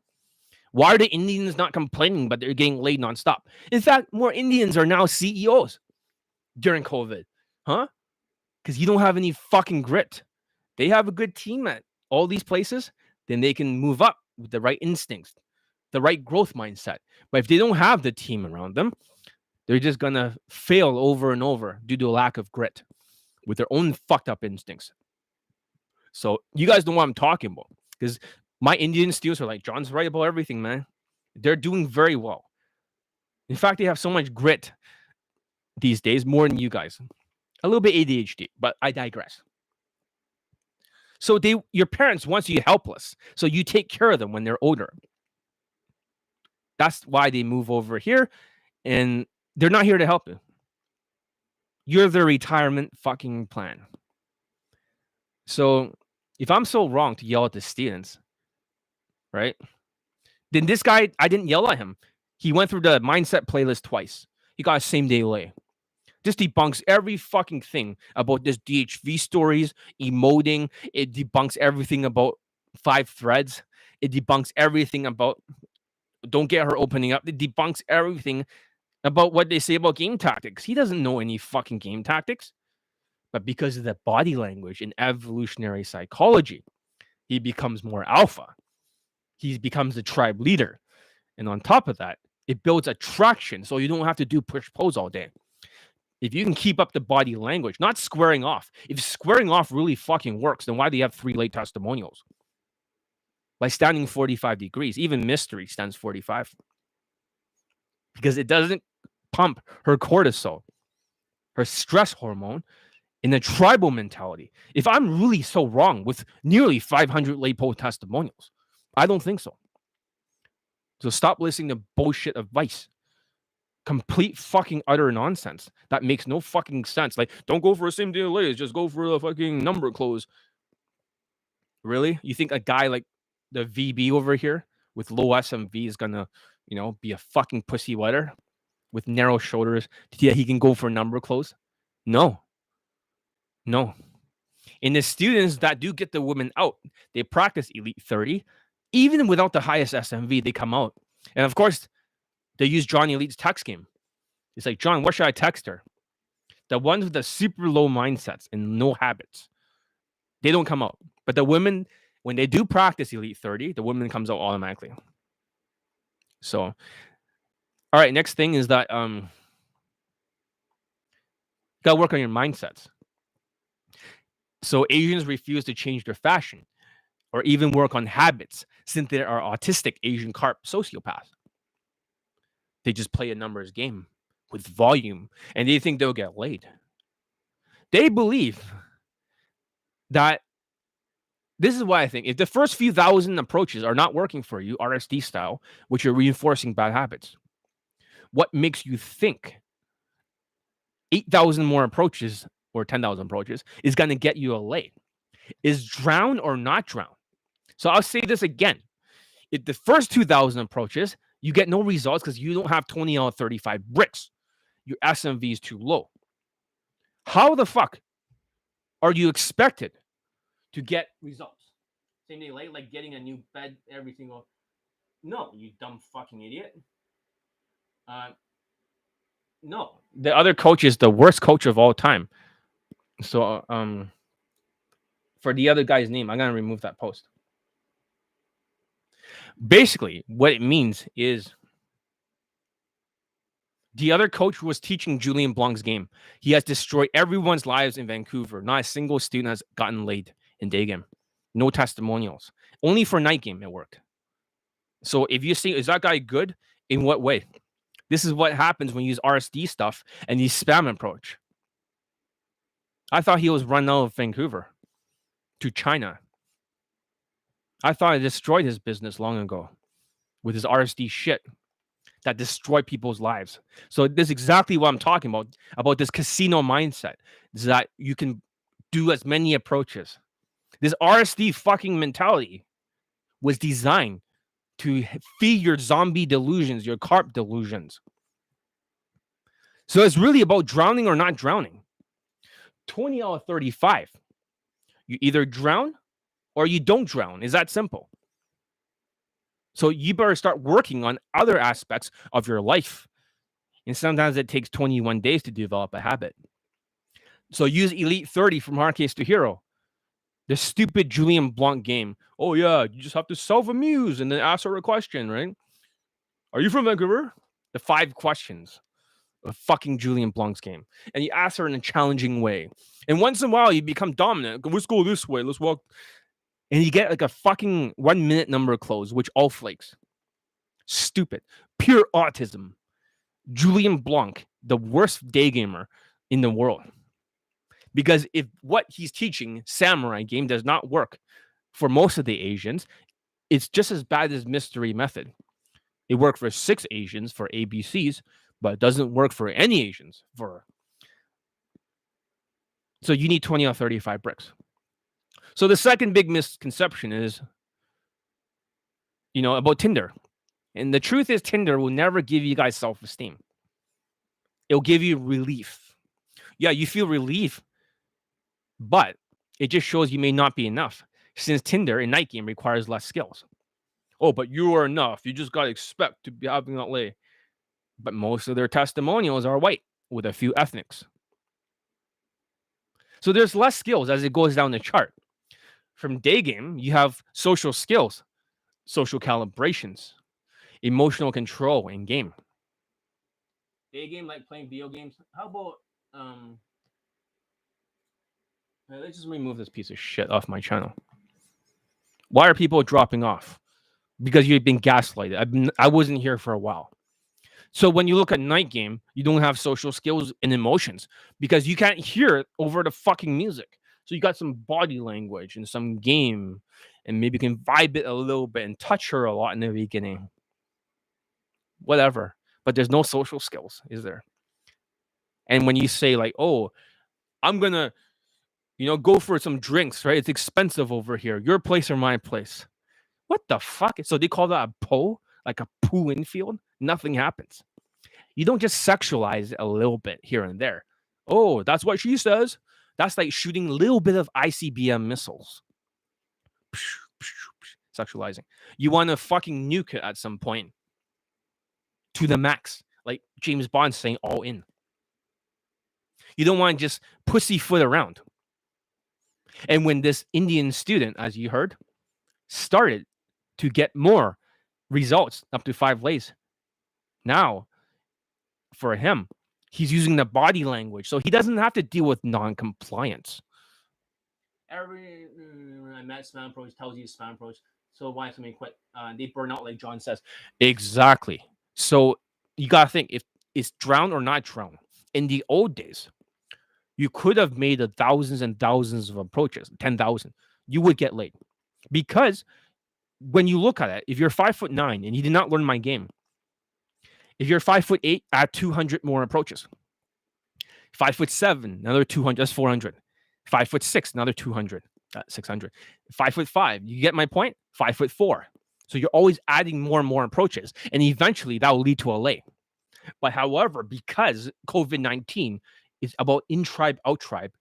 Why are the Indians not complaining, but they're getting laid nonstop? In fact, more Indians are now CEOs during COVID. Huh? Because you don't have any fucking grit. They have a good team at all these places, then they can move up with the right instincts, the right growth mindset. But if they don't have the team around them, they're just going to fail over and over due to a lack of grit with their own fucked up instincts. So you guys know what I'm talking about, because my Indian students are like, John's right about everything, man. They're doing very well. In fact, they have so much grit these days, more than you guys. A little bit ADHD, but I digress. So your parents want you helpless, so you take care of them when they're older. That's why they move over here, and they're not here to help you. You're their retirement fucking plan. So if I'm so wrong to yell at the students, right? Then this guy, I didn't yell at him. He went through the mindset playlist twice. He got a same day lay. This debunks every fucking thing about this DHV stories, emoting. It debunks everything about 5 threads. It debunks everything about don't get her opening up. It debunks everything about what they say about game tactics. He doesn't know any fucking game tactics. But because of the body language and evolutionary psychology, he becomes more alpha. He becomes the tribe leader. And on top of that, it builds attraction so you don't have to do push pose all day. If you can keep up the body language, not squaring off. If squaring off really fucking works, then why do you have 3 late testimonials? By standing 45 degrees, even Mystery stands 45. Because it doesn't pump her cortisol, her stress hormone, in the tribal mentality. If I'm really so wrong with nearly 500 late post testimonials, I don't think so. So stop listening to bullshit advice. Complete fucking utter nonsense that makes no fucking sense. Like, don't go for a same day lays, just go for the fucking number close. Really? You think a guy like the VB over here with low SMV is gonna, be a fucking pussy wetter with narrow shoulders? Yeah, he can go for number close? No. And the students that do get the women out, they practice Elite 30. Even without the highest SMV, they come out. And of course, they use John Elite's text game. It's like, John, what should I text her? The ones with the super low mindsets and no habits, they don't come out. But the women, when they do practice Elite 30, the woman comes out automatically. So, all right, next thing is that you gotta work on your mindsets. So Asians refuse to change their fashion or even work on habits since they are autistic Asian carp sociopaths. They just play a numbers game with volume and they think they'll get laid. They believe that this is why I think if the first few thousand approaches are not working for you, RSD style, which are reinforcing bad habits, what makes you think 8,000 more approaches or 10,000 approaches is going to get you a lay? Is drown or not drown? So I'll say this again. If the first 2,000 approaches, you get no results because you don't have 20 out of 35 bricks. Your SMV is too low. How the fuck are you expected to get results? Same day late, like getting a new bed every single. No, you dumb fucking idiot. No, the other coach is the worst coach of all time. So, for the other guy's name, I'm gonna remove that post. Basically, what it means is the other coach was teaching Julien Blanc's game. He has destroyed everyone's lives in Vancouver. Not a single student has gotten laid in Daygame. No testimonials. Only for night game it worked. So if you see, is that guy good? In what way? This is what happens when you use RSD stuff and you spam approach. I thought he was run out of Vancouver to China. I thought I destroyed his business long ago with his RSD shit that destroyed people's lives. So this is exactly what I'm talking about this casino mindset, is that you can do as many approaches. This RSD fucking mentality was designed to feed your zombie delusions, your carp delusions. So it's really about drowning or not drowning. 20 out of 35. You either drown or you don't drown. Is that simple? So you better start working on other aspects of your life. And sometimes it takes 21 days to develop a habit. So use Elite 30 from Hard Case to Hero. The stupid Julien Blanc game. Oh, yeah, you just have to self-amuse and then ask her a question, right? Are you from Vancouver? The 5 questions of fucking Julien Blanc's game. And you ask her in a challenging way. And once in a while, you become dominant. Let's go this way. Let's walk. And you get like a fucking 1 minute number close, which all flakes. Stupid. Pure autism. Julien Blanc, the worst day gamer in the world. Because if what he's teaching, samurai game, does not work for most of the Asians, it's just as bad as mystery method. It worked for 6 Asians for ABCs, but it doesn't work for any Asians. So you need 20 or 35 bricks. So the second big misconception is, about Tinder. And the truth is Tinder will never give you guys self-esteem. It'll give you relief. Yeah, you feel relief, but it just shows you may not be enough, since Tinder in night game requires less skills. Oh, but you are enough. You just got to expect to be having that lay. But most of their testimonials are white with a few ethnics. So there's less skills as it goes down the chart. From day game, you have social skills, social calibrations, emotional control in game. Day game, like playing video games. How about let's just remove this piece of shit off my channel. Why are people dropping off? Because you've been gaslighted. I wasn't here for a while. So when you look at night game, you don't have social skills and emotions because you can't hear it over the fucking music. So you got some body language and some game, and maybe you can vibe it a little bit and touch her a lot in the beginning. Whatever. But there's no social skills, is there? And when you say like, oh, I'm going to, go for some drinks, right? It's expensive over here. Your place or my place. What the fuck? So they call that a PO? Like a poo infield? Nothing happens. You don't just sexualize it a little bit here and there. Oh, that's what she says. That's like shooting a little bit of ICBM missiles. Sexualizing. You want to fucking nuke it at some point to the max. Like James Bond saying all in. You don't want to just pussyfoot around. And when this Indian student, as you heard, started to get more results up to 5 lays, now for him, he's using the body language. So he doesn't have to deal with non-compliance. every I met spam approach tells you spam approach. So why somebody quit? They burn out, like John says. Exactly. So you gotta think if it's drown or not drown. In the old days, you could have made thousands and thousands of approaches, 10,000. You would get laid because when you look at it, if you're 5'9" and you did not learn my game, if you're 5'8", add 200 more approaches. 5'7", another 200, that's 400. 5'6", another 200, 600. 5'5", you get my point? 5'4". So you're always adding more and more approaches, and eventually that will lead to a lay. But however, because COVID-19 is about in-tribe, out-tribe,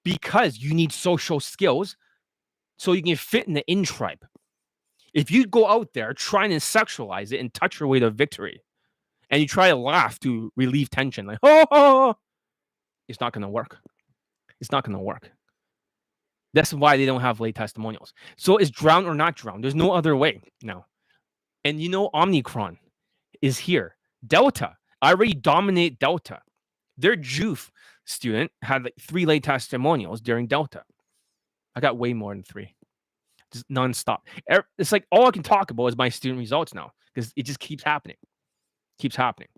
because you need social skills so you can fit in the in-tribe. If you go out there trying to sexualize it and touch your way to victory, and you try to laugh to relieve tension, like, oh, it's not going to work. It's not going to work. That's why they don't have late testimonials. So it's drown or not drown. There's no other way now. And you know, Omicron is here. Delta, I already dominate Delta. Their JUF student had like 3 late testimonials during Delta. I got way more than 3. Just nonstop. It's like all I can talk about is my student results now because it just keeps happening. Keeps happening.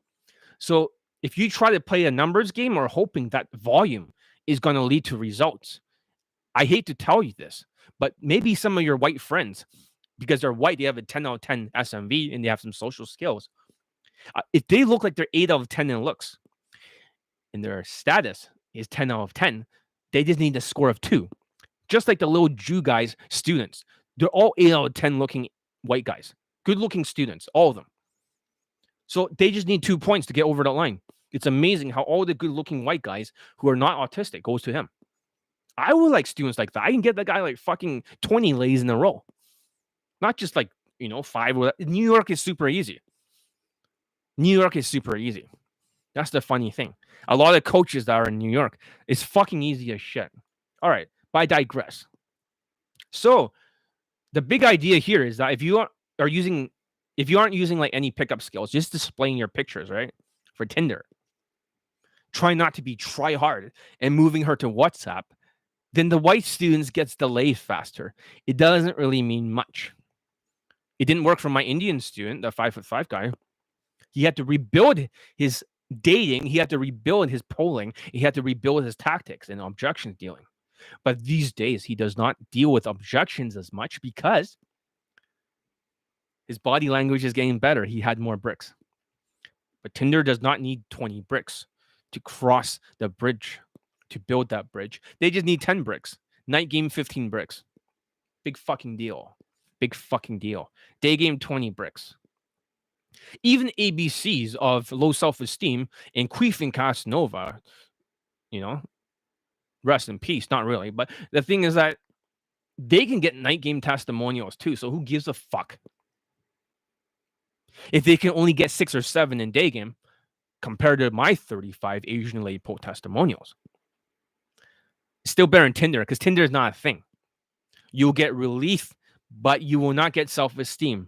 So if you try to play a numbers game or hoping that volume is going to lead to results, I hate to tell you this, but maybe some of your white friends, because they're white, they have a 10 out of 10 SMV and they have some social skills. If they look like they're 8 out of 10 in looks and their status is 10 out of 10, they just need a score of 2. Just like the little Jew guys, students. They're all 8 out of 10 looking white guys. Good looking students, all of them. So they just need 2 points to get over the line. It's amazing how all the good looking white guys who are not autistic goes to him. I would like students like that. I can get the guy like fucking 20 lays in a row. Not just like, 5. New York is super easy. New York is super easy. That's the funny thing. A lot of coaches that are in New York, it's fucking easy as shit. All right, but I digress. So the big idea here is that if you aren't using like any pickup skills, just displaying your pictures, right? For Tinder, try not to be try hard and moving her to WhatsApp, then the white students gets delayed faster. It doesn't really mean much. It didn't work for my Indian student, the 5'5" guy. He had to rebuild his dating. He had to rebuild his polling. He had to rebuild his tactics and objections dealing. But these days, he does not deal with objections as much because his body language is getting better. He had more bricks. But Tinder does not need 20 bricks to cross the bridge, to build that bridge. They just need 10 bricks. Night game, 15 bricks. Big fucking deal. Big fucking deal. Day game, 20 bricks. Even ABCs of low self-esteem and Queef and Casanova, rest in peace. Not really. But the thing is that they can get night game testimonials too. So who gives a fuck? If they can only get 6 or 7 in day game compared to my 35 Asian lady post testimonials. Still better than Tinder because Tinder is not a thing. You'll get relief, but you will not get self-esteem.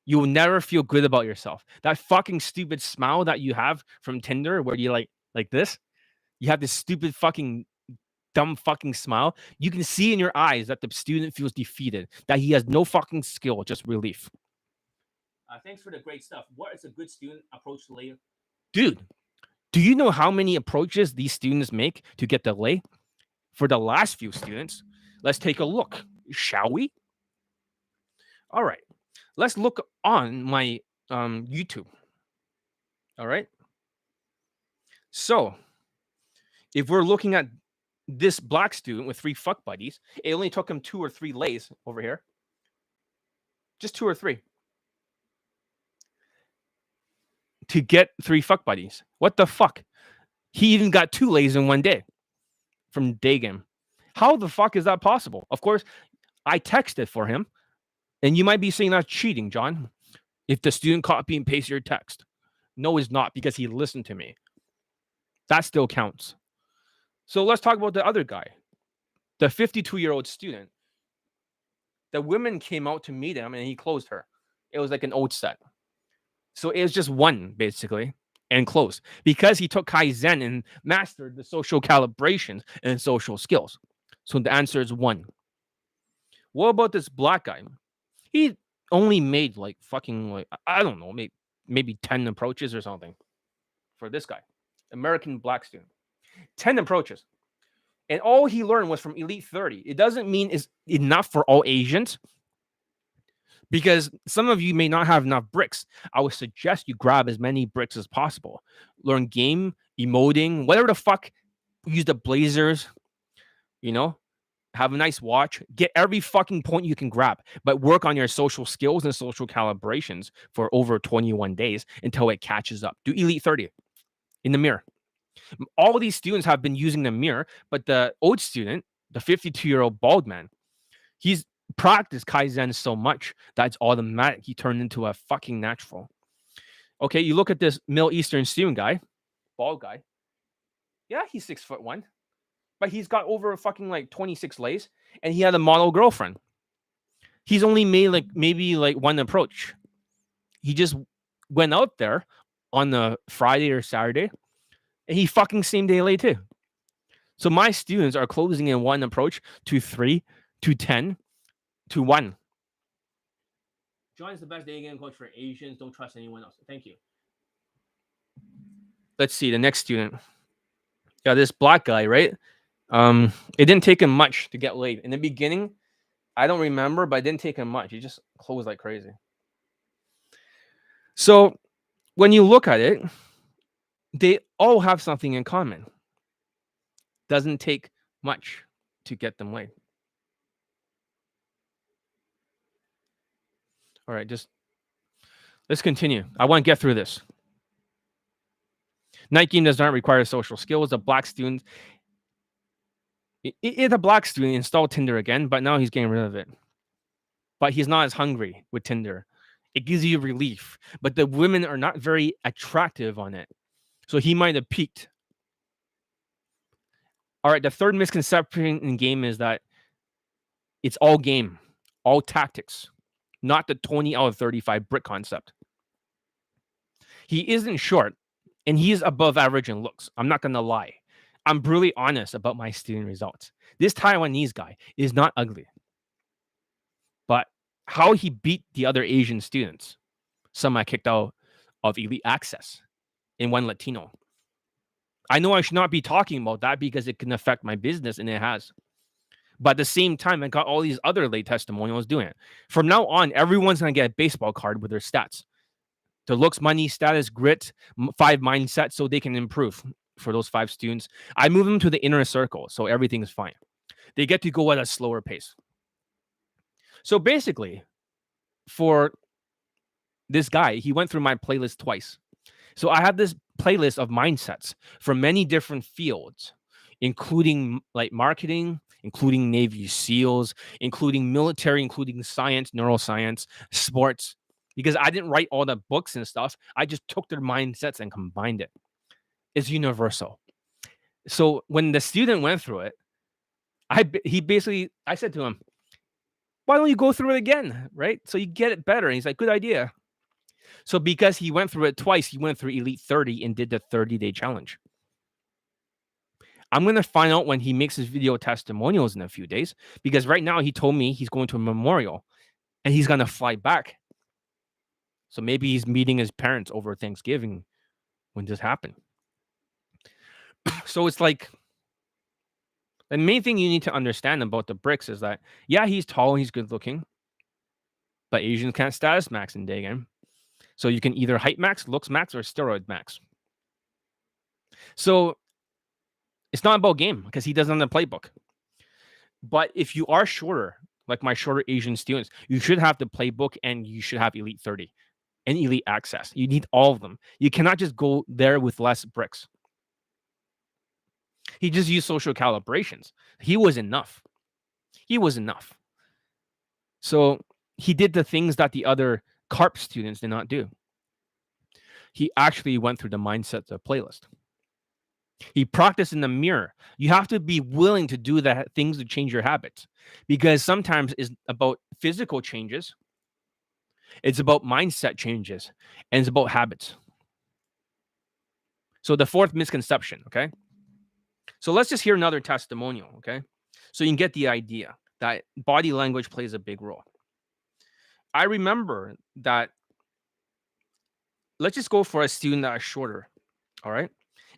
You will never feel good about yourself. That fucking stupid smile that you have from Tinder where you like this, you have this stupid fucking dumb fucking smile. You can see in your eyes that the student feels defeated, that he has no fucking skill, just relief. Thanks for the great stuff. What is a good student approach to lay? Dude, do you know how many approaches these students make to get the lay? For the last few students, let's take a look, shall we? All right. Let's look on my YouTube. All right. So if we're looking at this black student with 3 fuck buddies, it only took him 2 or 3 lays over here. Just 2 or 3. To get 3 fuck buddies. What the fuck? He even got 2 lays in one day from Daygame. How the fuck is that possible? Of course, I texted for him. And you might be saying that's cheating, John, if the student copy and paste your text. No, it's not, because he listened to me. That still counts. So let's talk about the other guy, the 52-year-old student. The women came out to meet him and he closed her. It was like an old set. So it was just one, basically, and closed. Because he took Kaizen and mastered the social calibrations and social skills. So the answer is 1. What about this black guy? He only made like fucking like I don't know, maybe 10 approaches or something for this guy. American black student. 10 approaches. And all he learned was from Elite 30. It doesn't mean it's enough for all Asians because some of you may not have enough bricks. I would suggest you grab as many bricks as possible. Learn game, emoting, whatever the fuck. Use the blazers, you know, have a nice watch. Get every fucking point you can grab, but work on your social skills and social calibrations for over 21 days until it catches up. Do Elite 30 in the mirror. All of these students have been using the mirror, but the old student, the 52-year-old bald man, he's practiced Kaizen so much that it's automatic. He turned into a fucking natural. Okay, you look at this Middle Eastern student guy, bald guy. Yeah, he's 6'1", but he's got over fucking like 26 lays, and he had a model girlfriend. He's only made like maybe like 1 approach. He just went out there on the Friday or Saturday, and he fucking same day lay too. So my students are closing in 1 approach to 3 to 10 to 1. John is the best day game coach for Asians. Don't trust anyone else. Thank you. Let's see the next student. Yeah, this black guy, right? It didn't take him much to get laid. In the beginning, I don't remember, but it didn't take him much. He just closed like crazy. So when you look at it, they all have something in common. Doesn't take much to get them laid. All right, let's continue. I want to get through this. Night game does not require social skills. The black student, the black student installed Tinder again, but now he's getting rid of it. But he's not as hungry with Tinder. It gives you relief, but the women are not very attractive on it. So he might have peaked. All right, the third misconception in game is that it's all game, all tactics, not the 20 out of 35 brick concept. He isn't short, and he is above average in looks. I'm not going to lie. I'm brutally honest about my student results. This Taiwanese guy is not ugly. But how he beat the other Asian students, some I kicked out of Elite Access, and 1 Latino. I know I should not be talking about that because it can affect my business, and it has. But at the same time, I got all these other late testimonials doing it. From now on, everyone's going to get a baseball card with their stats. The looks, money, status, grit, 5 mindset, so they can improve for those 5 students. I move them to the inner circle, so everything's fine. They get to go at a slower pace. So basically, for this guy, he went through my playlist twice. So I have this playlist of mindsets from many different fields, including like marketing, including Navy SEALs, including military, including science, neuroscience, sports, because I didn't write all the books and stuff. I just took their mindsets and combined it. It's universal. So when the student went through it, I said to him, why don't you go through it again, right? So you get it better. And he's like, good idea. So because he went through it twice, he went through Elite 30 and did the 30-day challenge. I'm going to find out when he makes his video testimonials in a few days, because right now he told me he's going to a memorial and he's going to fly back. So maybe he's meeting his parents over Thanksgiving when this happened. So it's like, the main thing you need to understand about the bricks is that, yeah, he's tall, he's good looking, but Asians can't status max in Daygame. So you can either height max, looks max, or steroid max. So it's not about game because he doesn't have the playbook. But if you are shorter, like my shorter Asian students, you should have the playbook and you should have Elite 30 and Elite Access. You need all of them. You cannot just go there with less bricks. He just used social calibrations. He was enough. He was enough. So he did the things that the other CARP students did not do. He actually went through the mindset of playlist. He practiced in the mirror. You have to be willing to do that things to change your habits, because sometimes it's about physical changes, it's about mindset changes, and it's about habits. So the fourth misconception, okay? So let's just hear another testimonial, okay? So you can get the idea that body language plays a big role. I remember that, let's just go for a student that is shorter, all right?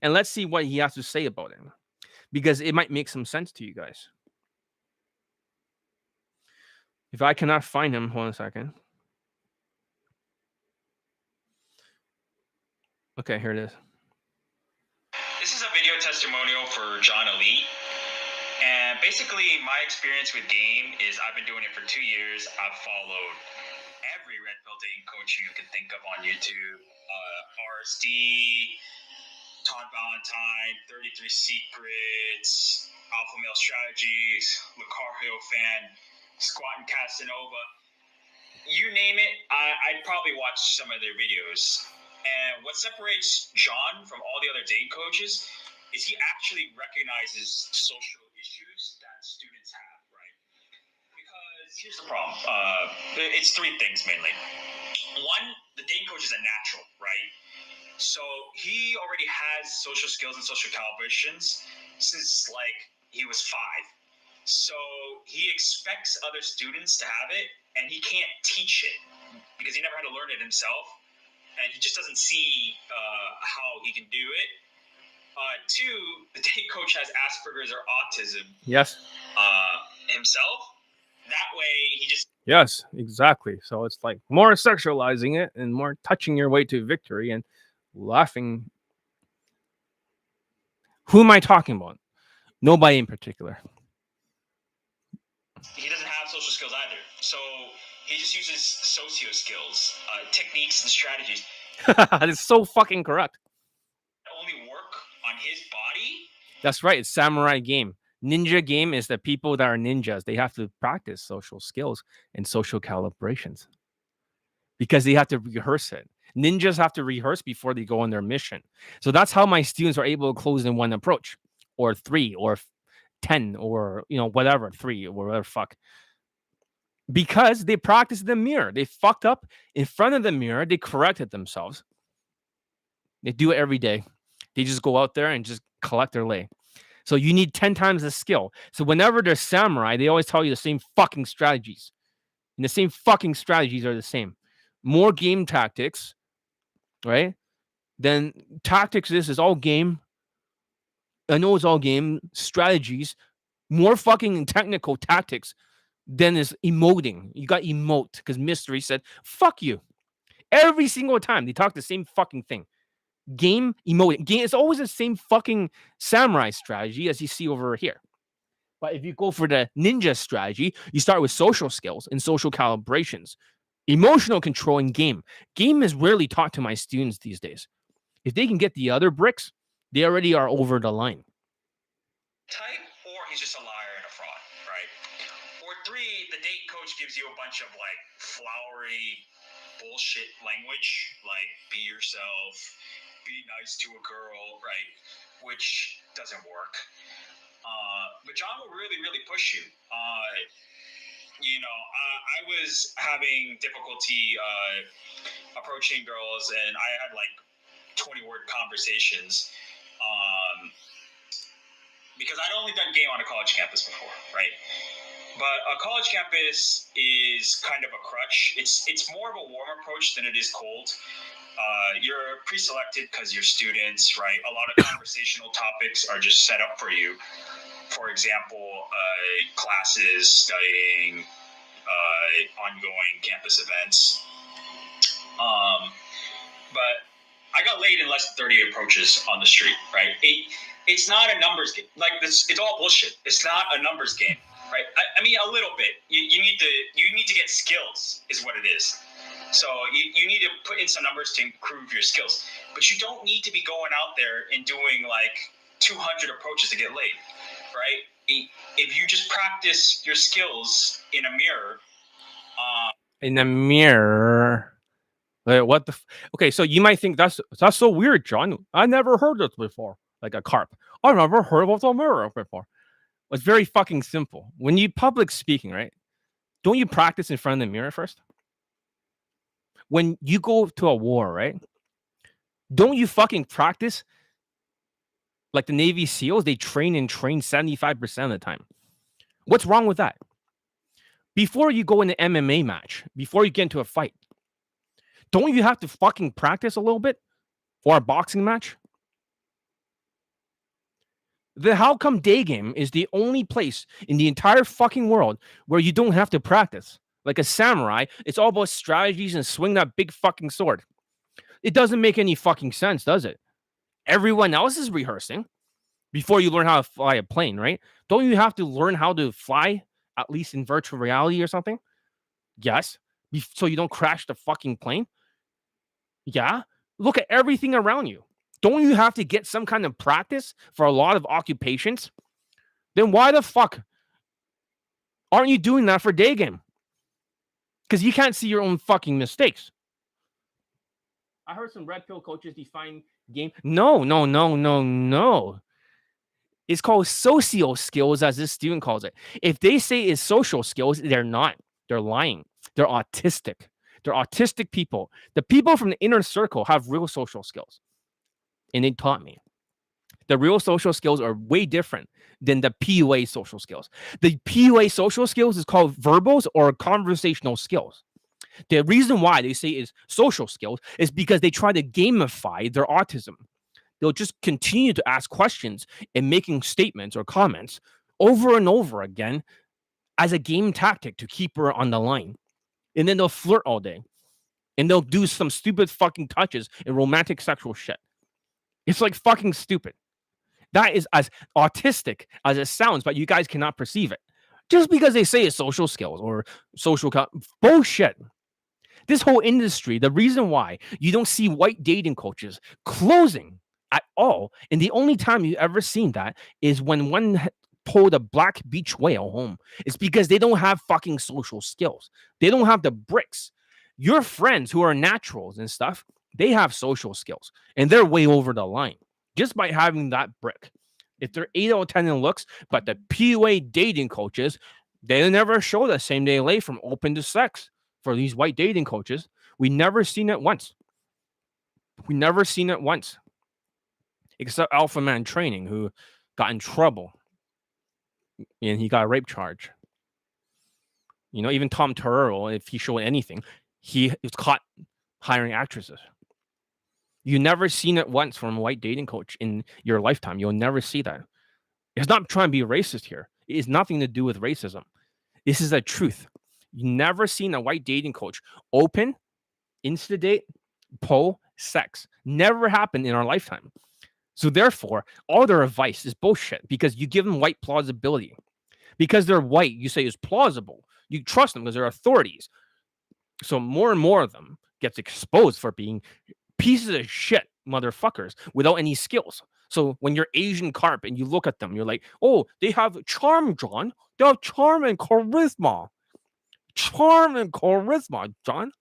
And let's see what he has to say about it, because it might make some sense to you guys. If I cannot find him, hold on a second. Okay, here it is. This is a video testimonial for John Elite. And basically, my experience with game is I've been doing it for 2 years. I've followed every red pill dating coach you can think of on YouTube. RSD, Todd Valentine, 33 Secrets, Alpha Male Strategies, Lucario Fan, Squat and Casanova. You name it, I'd probably watch some of their videos. And what separates John from all the other dating coaches is he actually recognizes social issues that students have, right? Because here's the problem. It's three things mainly. One, the dating coach is a natural, right? So he already has social skills and social calibrations since like he was 5. So he expects other students to have it, and he can't teach it because he never had to learn it himself, and he just doesn't see how he can do it. 2, the dating coach has Asperger's or autism. Yes. Himself. That way, he just. Yes, exactly. So it's like more sexualizing it and more touching your way to victory and laughing. Who am I talking about? Nobody in particular. He doesn't have social skills either. So he just uses socio skills, techniques, and strategies. That is so fucking correct. Only work on his body. That's right. It's samurai game. Ninja game is the people that are ninjas. They have to practice social skills and social calibrations because they have to rehearse it. Ninjas have to rehearse before they go on their mission. So that's how my students are able to close in one approach, or 3, or 10, or whatever, 3 or whatever fuck. Because they practiced in the mirror. They fucked up in front of the mirror. They corrected themselves. They do it every day. They just go out there and just collect their lay. So you need 10 times the skill. So whenever they're samurai, they always tell you the same fucking strategies. And the same fucking strategies are the same. More game tactics, right? Then tactics, this is all game. I know it's all game. Strategies. More fucking technical tactics than is emoting. You got emote because Mystery said, fuck you. Every single time they talk the same fucking thing. Game, emoting. Game, it's always the same fucking samurai strategy as you see over here. But if you go for the ninja strategy, you start with social skills and social calibrations. Emotional control and game. Game is rarely taught to my students these days. If they can get the other bricks, they already are over the line. Type, or he's just a liar and a fraud, right? Or 3, the dating coach gives you a bunch of like flowery bullshit language, like be yourself, be nice to a girl, right? Which doesn't work. But John will really, really push you. I was having difficulty approaching girls, and I had like 20-word conversations because I'd only done game on a college campus before, right? But a college campus is kind of a crutch. It's more of a warm approach than it is cold. You're pre-selected because you're students, right? A lot of conversational topics are just set up for you. For example, classes, studying, ongoing campus events. But I got laid in less than 30 approaches on the street, right? It's not a numbers game. Like this, it's all bullshit. It's not a numbers game, right? I mean, a little bit. You need to get skills, is what it is. So you need to put in some numbers to improve your skills. But you don't need to be going out there and doing like 200 approaches to get laid, right? If you just practice your skills in a mirror. In a mirror. What the? Okay, so you might think that's so weird, John. I never heard this before. Like a carp. I never heard of a mirror before. It's very fucking simple. When you public speaking, right? Don't you practice in front of the mirror first? When you go to a war, right? Don't you fucking practice? Like the Navy SEALs, they train 75% of the time. What's wrong with that? Before you go in an MMA match, before you get into a fight, don't you have to fucking practice a little bit? Or a boxing match? Then how come Daygame is the only place in the entire fucking world where you don't have to practice? Like a samurai, it's all about strategies and swing that big fucking sword. It doesn't make any fucking sense, does it? Everyone else is rehearsing before you learn how to fly a plane, right? Don't you have to learn how to fly, at least in virtual reality or something? Yes. So you don't crash the fucking plane? Yeah. Look at everything around you. Don't you have to get some kind of practice for a lot of occupations? Then why the fuck aren't you doing that for Daygame? Because you can't see your own fucking mistakes. I heard some red pill coaches define game. No. It's called socio skills, as this student calls it. If they say it's social skills, they're not. They're lying. They're autistic. They're autistic people. The people from the inner circle have real social skills. And they taught me. The real social skills are way different than the PUA social skills. The PUA social skills is called verbals or conversational skills. The reason why they say is social skills is because they try to gamify their autism. They'll just continue to ask questions and making statements or comments over and over again as a game tactic to keep her on the line. And then they'll flirt all day. And they'll do some stupid fucking touches and romantic sexual shit. It's like fucking stupid. That is as autistic as it sounds, but you guys cannot perceive it. Just because they say it's social skills or social bullshit. This whole industry, the reason why you don't see white dating coaches closing at all, and the only time you've ever seen that is when one pulled a black beach whale home. It's because they don't have fucking social skills. They don't have the bricks. Your friends who are naturals and stuff, they have social skills, and they're way over the line just by having that brick. If they're 8 out of 10 in looks, but the PUA dating coaches, they never show the same day lay from open to sex for these white dating coaches. We never seen it once. We never seen it once. Except Alpha Man Training, who got in trouble and he got a rape charge. You know, even Tom Torero, if he showed anything, he was caught hiring actresses. You never seen it once from a white dating coach in your lifetime. You'll never see that. It's not trying to be racist here. It has nothing to do with racism. This is the truth. You never seen a white dating coach open, insta-date, pull, sex. Never happened in our lifetime. So therefore, all their advice is bullshit because you give them white plausibility. Because they're white, you say it's plausible. You trust them because they're authorities. So more and more of them gets exposed for being pieces of shit motherfuckers without any skills. So when you're Asian carp and you look at them, you're like, oh, they have charm, John. They have charm and charisma. Charm and charisma, John.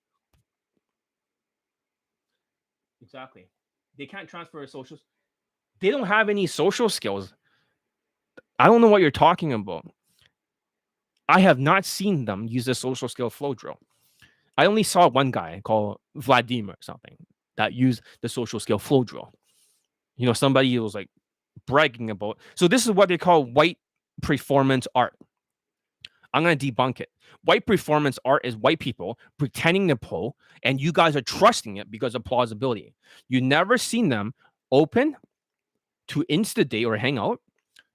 Exactly. They can't transfer social. They don't have any social skills. I don't know what you're talking about. I have not seen them use a social skill flow drill. I only saw one guy called Vladimir or something that used the social skill flow drill. You know, somebody was like bragging about. So this is what they call white performance art. I'm going to debunk it. White performance art is white people pretending to pull, and you guys are trusting it because of plausibility. You never seen them open to insta-date or hang out,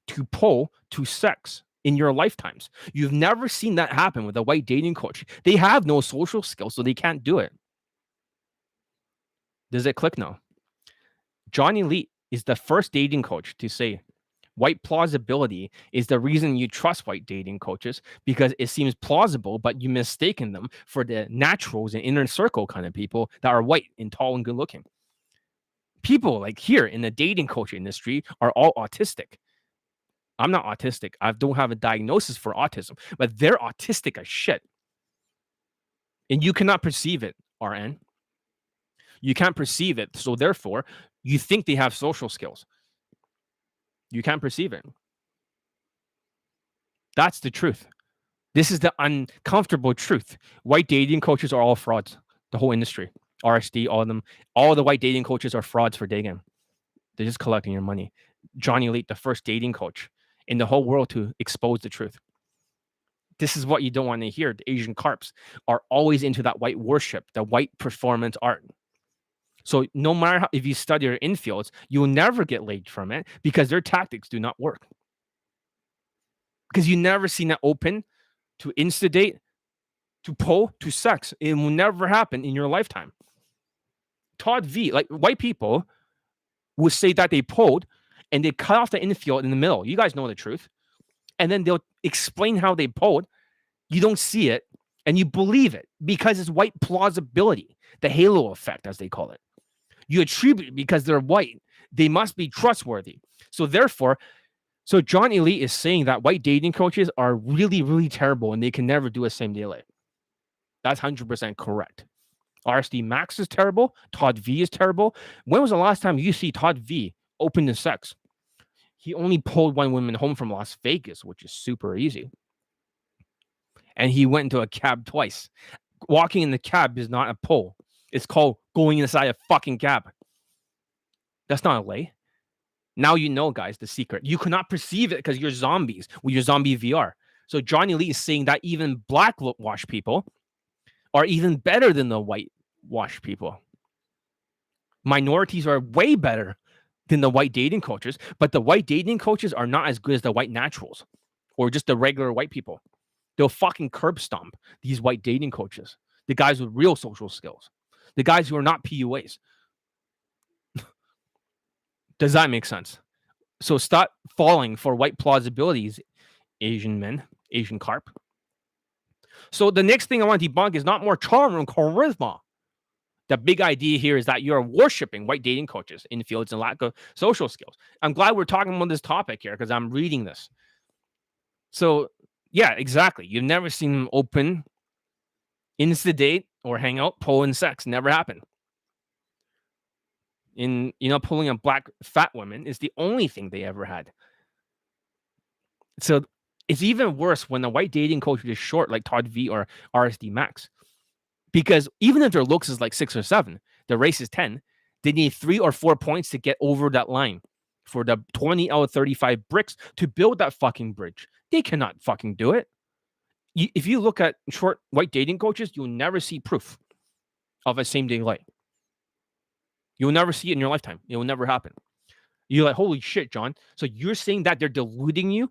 to pull, to sex in your lifetimes. You've never seen that happen with a white dating coach. They have no social skills, so they can't do it. Does it click now? John Elite is the first dating coach to say white plausibility is the reason you trust white dating coaches because it seems plausible, but you mistaken them for the naturals and inner circle kind of people that are white and tall and good looking. People like here in the dating coach industry are all autistic. I'm not autistic. I don't have a diagnosis for autism, but they're autistic as shit. And you cannot perceive it, RN. You can't perceive it. So therefore, you think they have social skills. You can't perceive it. That's the truth. This is the uncomfortable truth. White dating coaches are all frauds. The whole industry. RSD, all of them. All the white dating coaches are frauds for Daygame. They're just collecting your money. Johnny Elite, the first dating coach in the whole world to expose the truth. this is what you don't want to hear. The Asian carps are always into that white worship, the white performance art. So no matter how, if you study their infields, you will never get laid from it because their tactics do not work. Because you never seen that open to instigate, to pull, to sex. It will never happen in your lifetime. Todd V, like white people will say that they pulled and they cut off the infield in the middle. You guys know the truth. And then they'll explain how they pulled. You don't see it and you believe it because it's white plausibility, the halo effect, as they call it. You attribute it because they're white. They must be trustworthy. So therefore, John Elite is saying that white dating coaches are really, really terrible and they can never do a same day lay. That's 100% correct. RSD Max is terrible. Todd V is terrible. When was the last time you see Todd V open to sex? He only pulled one woman home from Las Vegas, which is super easy. And he went into a cab twice. Walking in the cab is not a pull. It's called going inside a fucking cab. That's not a lay. Now you know, guys, the secret. You cannot perceive it because you're zombies with your zombie VR. So Johnny Lee is saying that even black wash people are even better than the white wash people. Minorities are way better than the white dating coaches, but the white dating coaches are not as good as the white naturals or just the regular white people. They'll fucking curb stomp these white dating coaches, the guys with real social skills, the guys who are not PUAs. Does that make sense? So stop falling for white plausibilities, Asian men, Asian carp. So the next thing I want to debunk is not more charm and charisma. The big idea here is that you're worshiping white dating coaches, infields, and lack of social skills. I'm glad we're talking about this topic here because I'm reading this. So yeah, exactly. You've never seen them open, instigate, or hang out, pull in sex. Never happened. Pulling a black fat woman is the only thing they ever had. So it's even worse when a white dating coach is short, like Todd V or RSD Max. Because even if their looks is like 6 or 7, the race is 10, they need 3 or 4 points to get over that line for the 20 out of 35 bricks to build that fucking bridge. They cannot fucking do it. If you look at short white dating coaches, you'll never see proof of a same day lay. You'll never see it in your lifetime. It will never happen. You're like, holy shit, John. So you're saying that they're deluding you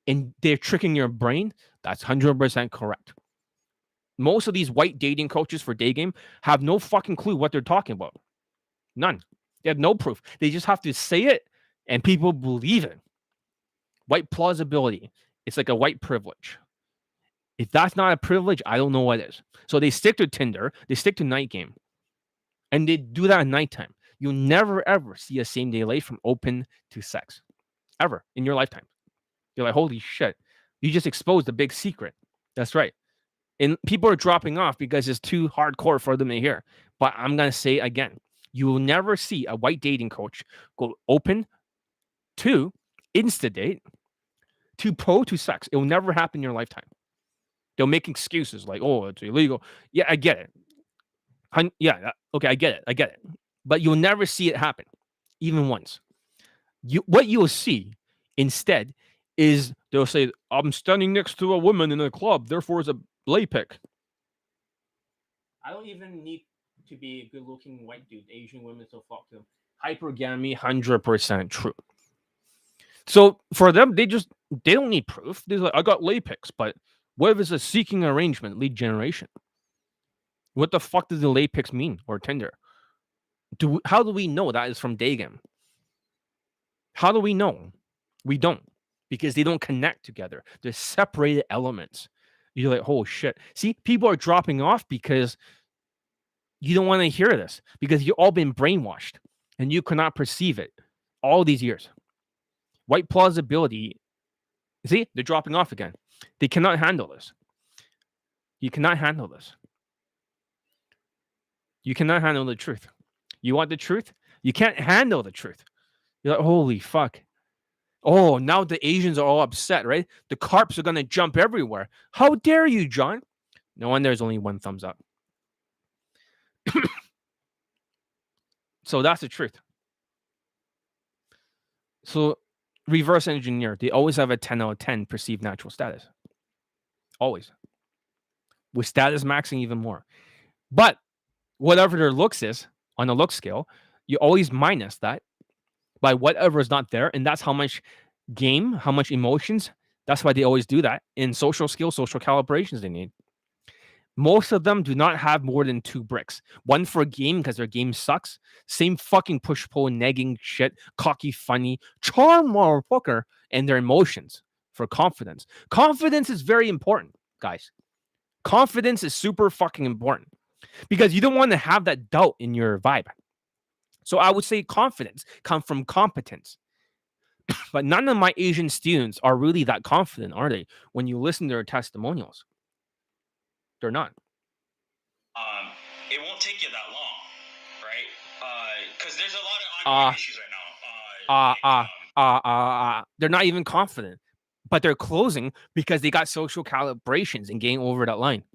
and they're tricking your brain? That's 100% correct. Most of these white dating coaches for Daygame have no fucking clue what they're talking about. None. They have no proof. They just have to say it and people believe it. White plausibility. It's like a white privilege. If that's not a privilege, I don't know what is. So they stick to Tinder. They stick to night game. And they do that at nighttime. You'll never, ever see a same day lay from open to sex. Ever in your lifetime. You're like, holy shit. You just exposed a big secret. That's right. And people are dropping off because it's too hardcore for them to hear. But I'm going to say again, you will never see a white dating coach go open to instigate to pull to sex. It will never happen in your lifetime. They'll make excuses like, oh, it's illegal. Yeah, I get it. Okay, I get it. But you'll never see it happen, even once. What you'll see instead is they'll say, I'm standing next to a woman in a club, therefore it's a lay pick. I don't even need to be a good-looking white dude. Asian women still fuck them. Hypergamy, 100% true. So for them, they don't need proof. They're like, I got lay picks, but what if it's a seeking arrangement, lead generation? What the fuck does the lay picks mean or Tinder? How do we know that is from Daygame? How do we know? We don't, because they don't connect together. They're separated elements. You're like, oh shit. See, people are dropping off because you don't want to hear this, because you've all been brainwashed and you cannot perceive it all these years. White plausibility. See, they're dropping off again. They cannot handle this. You cannot handle this. You cannot handle the truth. You want the truth? You can't handle the truth. You're like, holy fuck. Oh, now the Asians are all upset, right? The carps are going to jump everywhere. How dare you, John? No wonder there's only one thumbs up. So that's the truth. So reverse engineer. They always have a 10 out of 10 perceived natural status. Always. With status maxing even more. But whatever their looks is on a look scale, you always minus that by whatever is not there. And that's how much game, how much emotions. That's why they always do that in social skills, social calibrations they need. Most of them do not have more than 2 bricks. One for a game because their game sucks. Same fucking push-pull, nagging shit, cocky, funny, charm, motherfucker, and their emotions for confidence. Confidence is very important, guys. Confidence is super fucking important because you don't want to have that doubt in your vibe. So I would say confidence comes from competence. But none of my Asian students are really that confident, are they? When you listen to their testimonials, they're not. It won't take you that long, right? Because there's a lot of ongoing issues right now. They're not even confident, but they're closing because they got social calibrations and getting over that line.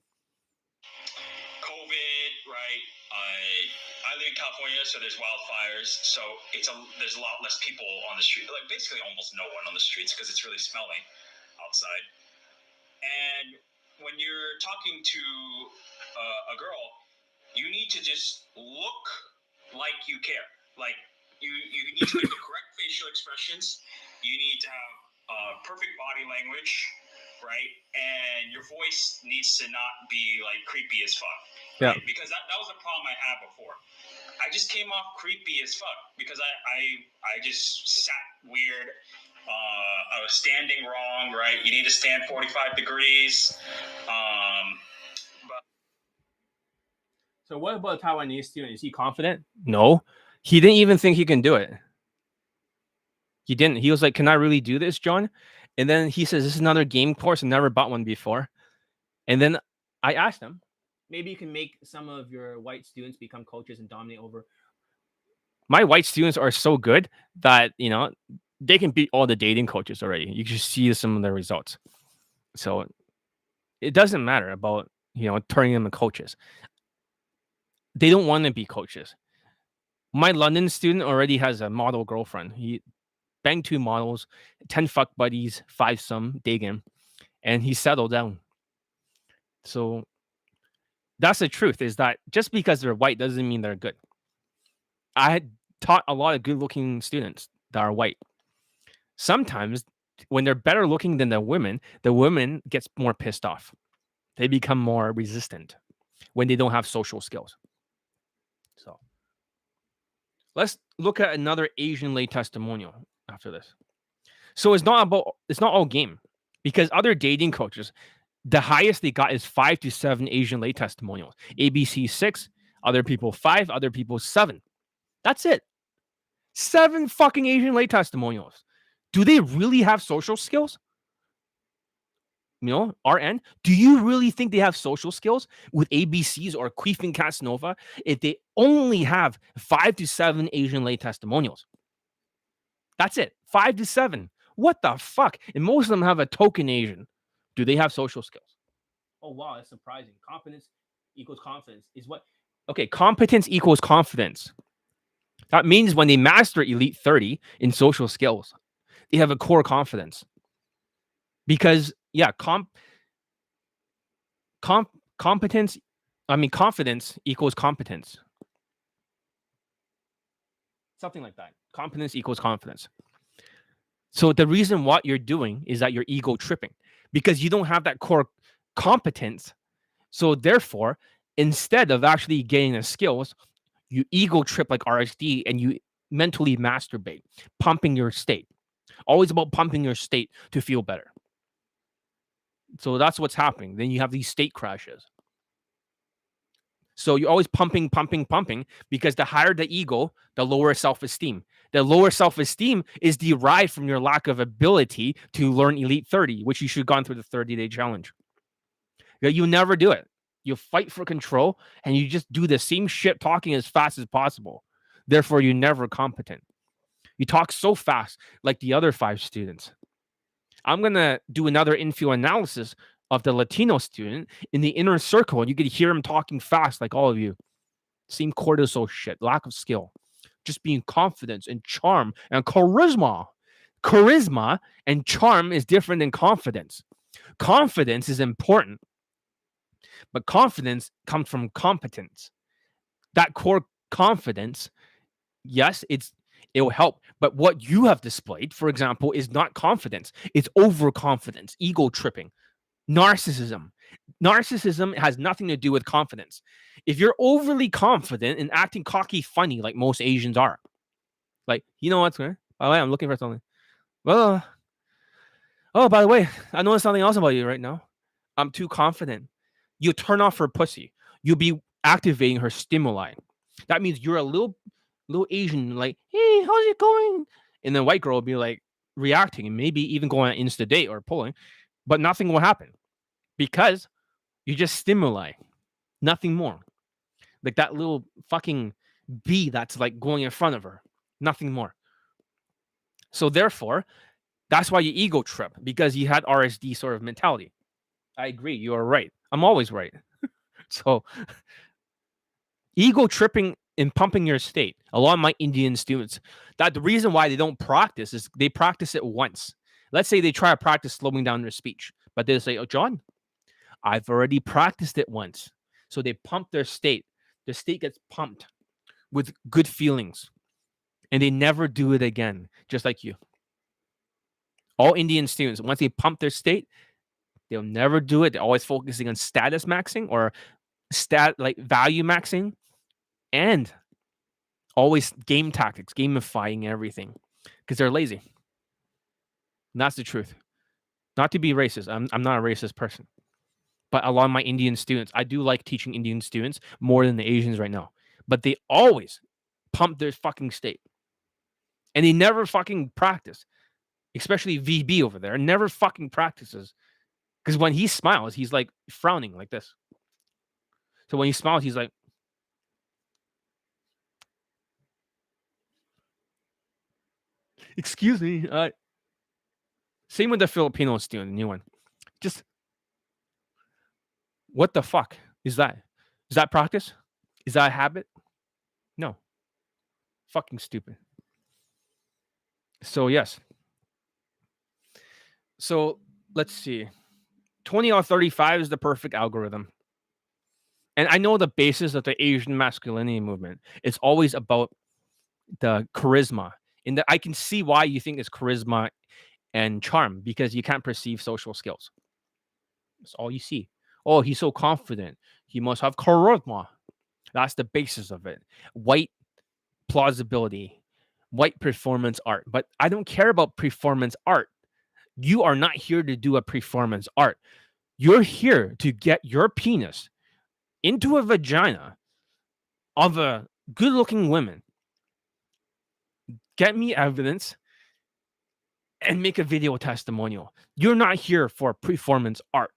COVID, right? I live in California, so there's wildfires, so there's a lot less people on the street, like basically almost no one on the streets because it's really smelling outside. And when you're talking to a girl, you need to just look like you care. Like you need to make the correct facial expressions. You need to have perfect body language, right? And your voice needs to not be like creepy as fuck. Right? Yeah. Because that was a problem I had before. I just came off creepy as fuck because I just sat weird. I was standing wrong, right? You need to stand 45 degrees. So what about a Taiwanese student? Is he confident? No. He didn't even think he can do it. He didn't. He was like, can I really do this, John? And then he says, this is another game course. I've never bought one before. And then I asked him, maybe you can make some of your white students become coaches and dominate over. My white students are so good that, they can beat all the dating coaches already. You can see some of their results. So it doesn't matter about, turning them into coaches. They don't want to be coaches. My London student already has a model girlfriend. He banged 2 models, 10 fuck buddies, 5-some, Daygame, and he settled down. So that's the truth, is that just because they're white doesn't mean they're good. I had taught a lot of good-looking students that are white. Sometimes when they're better looking than the women gets more pissed off. They become more resistant when they don't have social skills. So let's look at another Asian lay testimonial after this. So it's not all game, because other dating coaches, the highest they got is 5 to 7 Asian lay testimonials. ABC 6, other people 5, other people 7. That's it. 7 fucking Asian lay testimonials. Do they really have social skills? RN, do you really think they have social skills with ABCs or Queefing Casanova if they only have 5 to 7 Asian lay testimonials? That's it. 5 to 7. What the fuck? And most of them have a token Asian. Do they have social skills? Oh, wow. That's surprising. Competence equals confidence is what? Okay. Competence equals confidence. That means when they master Elite 30 in social skills, they have a core confidence. Because, yeah, confidence equals competence. Something like that. Competence equals confidence. So the reason what you're doing is that you're ego tripping because you don't have that core competence. So therefore, instead of actually getting the skills, you ego trip like RSD and you mentally masturbate, pumping your state. Always about pumping your state to feel better. So that's what's happening. Then you have these state crashes. So you're always pumping because the higher the ego, the lower self-esteem. The lower self-esteem is derived from your lack of ability to learn Elite 30, which you should have gone through the 30-day challenge. You never do it. You fight for control and you just do the same shit talking as fast as possible. Therefore, you're never competent. You talk so fast like the other 5 students. I'm going to do another infill analysis of the Latino student in the inner circle, and you could hear him talking fast like all of you. Same cortisol shit, lack of skill. Just being confident and charm and charisma. Charisma and charm is different than confidence. confidence is important, but confidence comes from competence. That core confidence, yes, it will help. But what you have displayed, for example, is not confidence. It's overconfidence, ego tripping, narcissism. Narcissism has nothing to do with confidence. If you're overly confident and acting cocky funny like most Asians are, like, you know what's going by the way, I'm looking for something. Well, oh, by the way, I noticed something else about you right now. I'm too confident. You turn off her pussy. You'll be activating her stimuli. That means you're a little Asian, like, hey, how's it going? And the white girl will be like reacting and maybe even going on Insta date or pulling, but nothing will happen because you just stimuli, nothing more. Like that little fucking bee that's like going in front of her, nothing more. So therefore, that's why you ego trip, because you had RSD sort of mentality. I agree. You are right. I'm always right. So ego tripping and pumping your state. A lot of my Indian students, that the reason why they don't practice is they practice it once. Let's say they try to practice slowing down their speech, but they say, oh, John, I've already practiced it once. So they pump their state. Their state gets pumped with good feelings and they never do it again, just like you. All Indian students, once they pump their state, they'll never do it. They're always focusing on status maxing or value maxing, and always game tactics, gamifying everything because they're lazy. And that's the truth. Not to be racist. I'm not a racist person. But a lot of my Indian students, I do like teaching Indian students more than the Asians right now. But they always pump their fucking state. And they never fucking practice. Especially VB over there, never fucking practices. Because when he smiles, he's like frowning like this. So when he smiles, he's like, excuse me. Same with the Filipino student, the new one. Just, what the fuck is that? Is that practice? Is that a habit? No. Fucking stupid. So, yes. So, let's see. 20 out of 35 is the perfect algorithm. And I know the basis of the Asian masculinity movement. It's always about the charisma. And I can see why you think it's charisma and charm, because you can't perceive social skills. That's all you see. Oh, he's so confident. He must have charisma. That's the basis of it. White plausibility, white performance art. But I don't care about performance art. You are not here to do a performance art. You're here to get your penis into a vagina of a good-looking woman. Get me evidence and make a video testimonial. You're not here for performance art.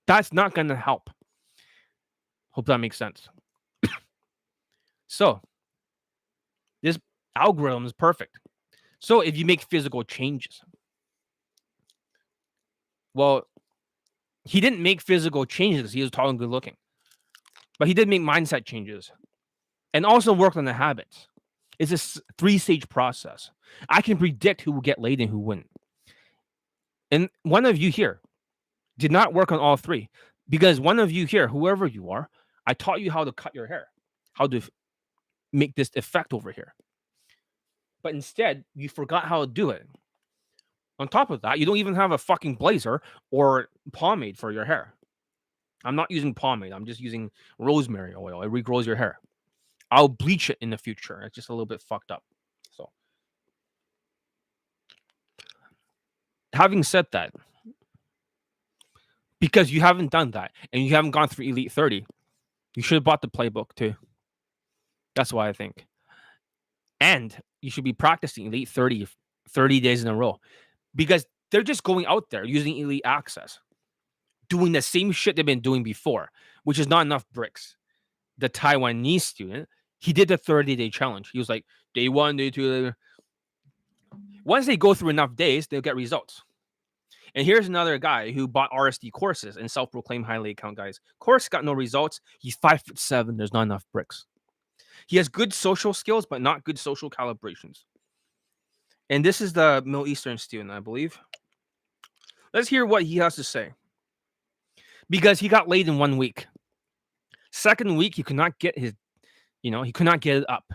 That's not going to help. Hope that makes sense. So, this algorithm is perfect. So, if you make physical changes, well, he didn't make physical changes. He was tall and good looking. But he did make mindset changes and also worked on the habits. It's a 3-stage process. I can predict who will get laid and who wouldn't. And one of you here did not work on all 3, because one of you here, whoever you are, I taught you how to cut your hair, how to make this effect over here. But instead, you forgot how to do it. On top of that, you don't even have a fucking blazer or pomade for your hair. I'm not using pomade. I'm just using rosemary oil. It regrows your hair. I'll bleach it in the future. It's just a little bit fucked up. So, having said that, because you haven't done that and you haven't gone through Elite 30, you should have bought the playbook too. That's why I think. And you should be practicing Elite 30 days in a row, because they're just going out there using Elite Access, doing the same shit they've been doing before, which is not enough bricks. The Taiwanese student, he did the 30-day challenge. He was like, day 1, day 2. Once they go through enough days, they'll get results. And here's another guy who bought RSD courses and self-proclaimed highly account guys. Course got no results. He's 5'7". There's not enough bricks. He has good social skills, but not good social calibrations. And this is the Middle Eastern student, I believe. Let's hear what he has to say. Because he got laid in 1 week. Second week, he could not get his, he could not get it up.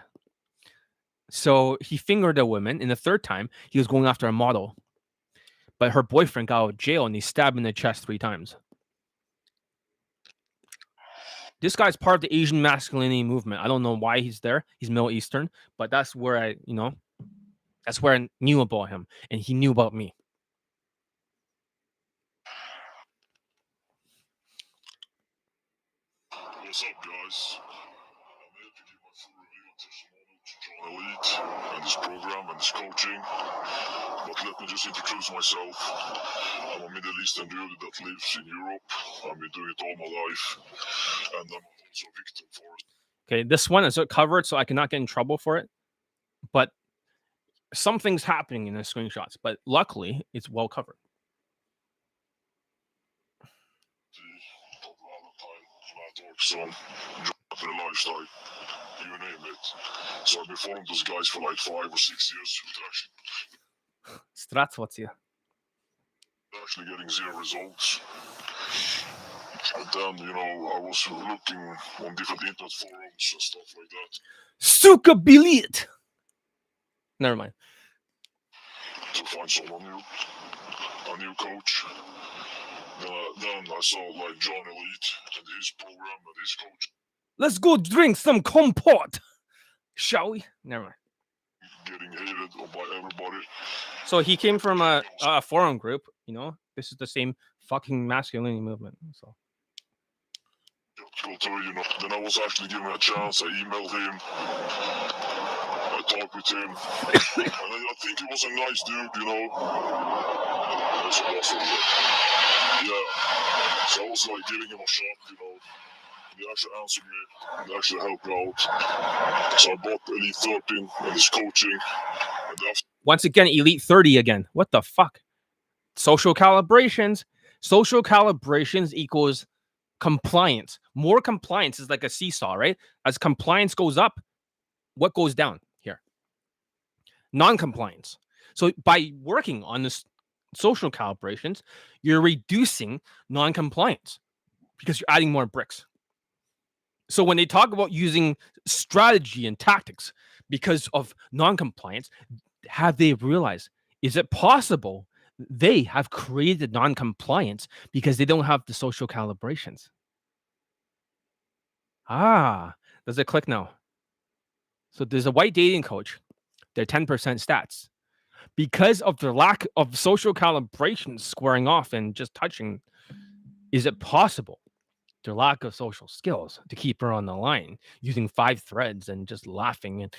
So he fingered a woman. And the third time, he was going after a model. But her boyfriend got out of jail and he stabbed him in the chest 3 times. This guy's part of the Asian masculinity movement. I don't know why he's there. He's Middle Eastern, but that's where I knew about him, and he knew about me. What's up, guys? I'm here to give my full review of Testimonial to John Elite and this program and this coaching. But let me just introduce myself. I'm a Middle Eastern dude that lives in Europe. I've been doing it all my life, and I'm also a victim for it. Okay, this one is covered, so I cannot get in trouble for it. But something's happening in the screenshots, but luckily, it's well covered. Son, their lifestyle, you name it. So I've been following those guys for like 5 or 6 years. Actually getting 0 results. And then, I was looking on different internet forums and stuff like that. Suka bilit! Never mind. To find someone new, a new coach. Then I saw like John Elite and his program and his coach. Let's go drink some compote, shall we? Never mind. Getting hated by everybody. So he came from a forum group, This is the same fucking masculinity movement. So. Then I was actually given a chance. I emailed him. I talked with him. And I think he was a nice dude, That's awesome. Yeah. So I was like giving him a shot, He actually answered me. He actually helped me out. So I bought Elite 13 and his coaching. And once again, Elite 30 again. What the fuck? Social calibrations. Social calibrations equals compliance. More compliance is like a seesaw, right? As compliance goes up, what goes down here? Non-compliance. So by working on this social calibrations, you're reducing non-compliance because you're adding more bricks. So when they talk about using strategy and tactics because of non-compliance, have they realized, is it possible they have created non-compliance because they don't have the social calibrations? Does it click now? So there's a white dating coach. They're 10% stats. Because of their lack of social calibration squaring off and just touching, is it possible their lack of social skills to keep her on the line using 5 threads and just laughing and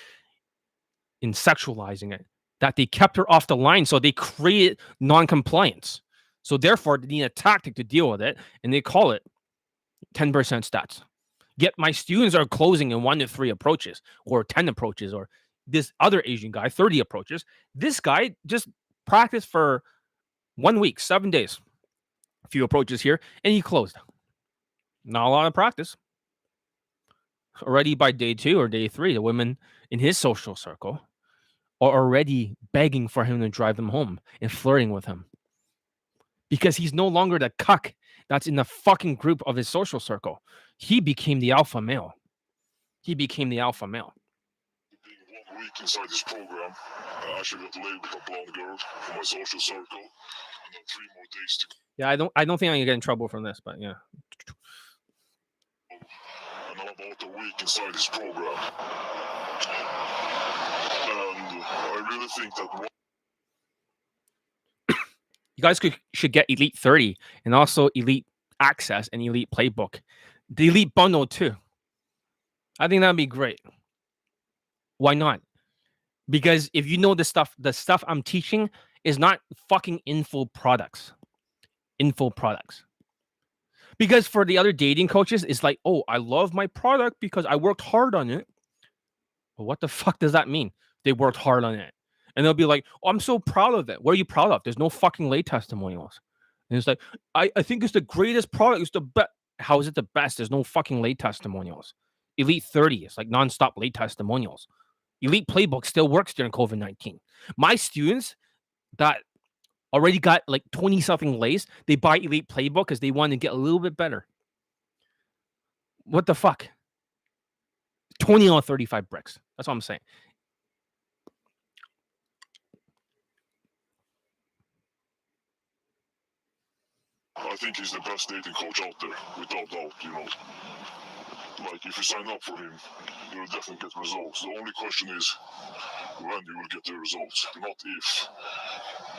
in sexualizing it, that they kept her off the line? So they created non-compliance. So therefore, they need a tactic to deal with it, and they call it 10% stats. Yet my students are closing in 1 to 3 approaches or 10 approaches, or this other Asian guy, 30 approaches. This guy just practiced for 1 week, 7 days, a few approaches here, and he closed. Not a lot of practice. Already by day 2 or day 3, the women in his social circle are already begging for him to drive them home and flirting with him. Because he's no longer the cuck that's in the fucking group of his social circle. He became the alpha male. Being 1 week inside this program, I actually got laid with a blonde girl from my social circle, and then 3 more days to go. Yeah, I don't think I can get in trouble from this, but yeah. And I'm about a week inside this program. And I really think that you guys should get Elite 30 and also Elite Access and Elite Playbook. The Elite Bundle too. I think that'd be great. Why not? Because if you know the stuff I'm teaching is not fucking info products. Because for the other dating coaches, it's like, oh, I love my product because I worked hard on it. Well, what the fuck does that mean? They worked hard on it. And they'll be like, oh, I'm so proud of it. What are you proud of? There's no fucking lay testimonials. And it's like, I think it's the greatest product. It's the best. How is it the best? There's no fucking lay testimonials. Elite 30 is like nonstop lay testimonials. Elite Playbook still works during COVID-19. My students that already got like 20-something lays. They buy Elite Playbook because they want to get a little bit better. What the fuck? 20 on 35 bricks. That's what I'm saying. I think he's the best dating coach out there, without doubt, you know. Like, if you sign up for him, you'll definitely get results. The only question is when you will get the results, not if.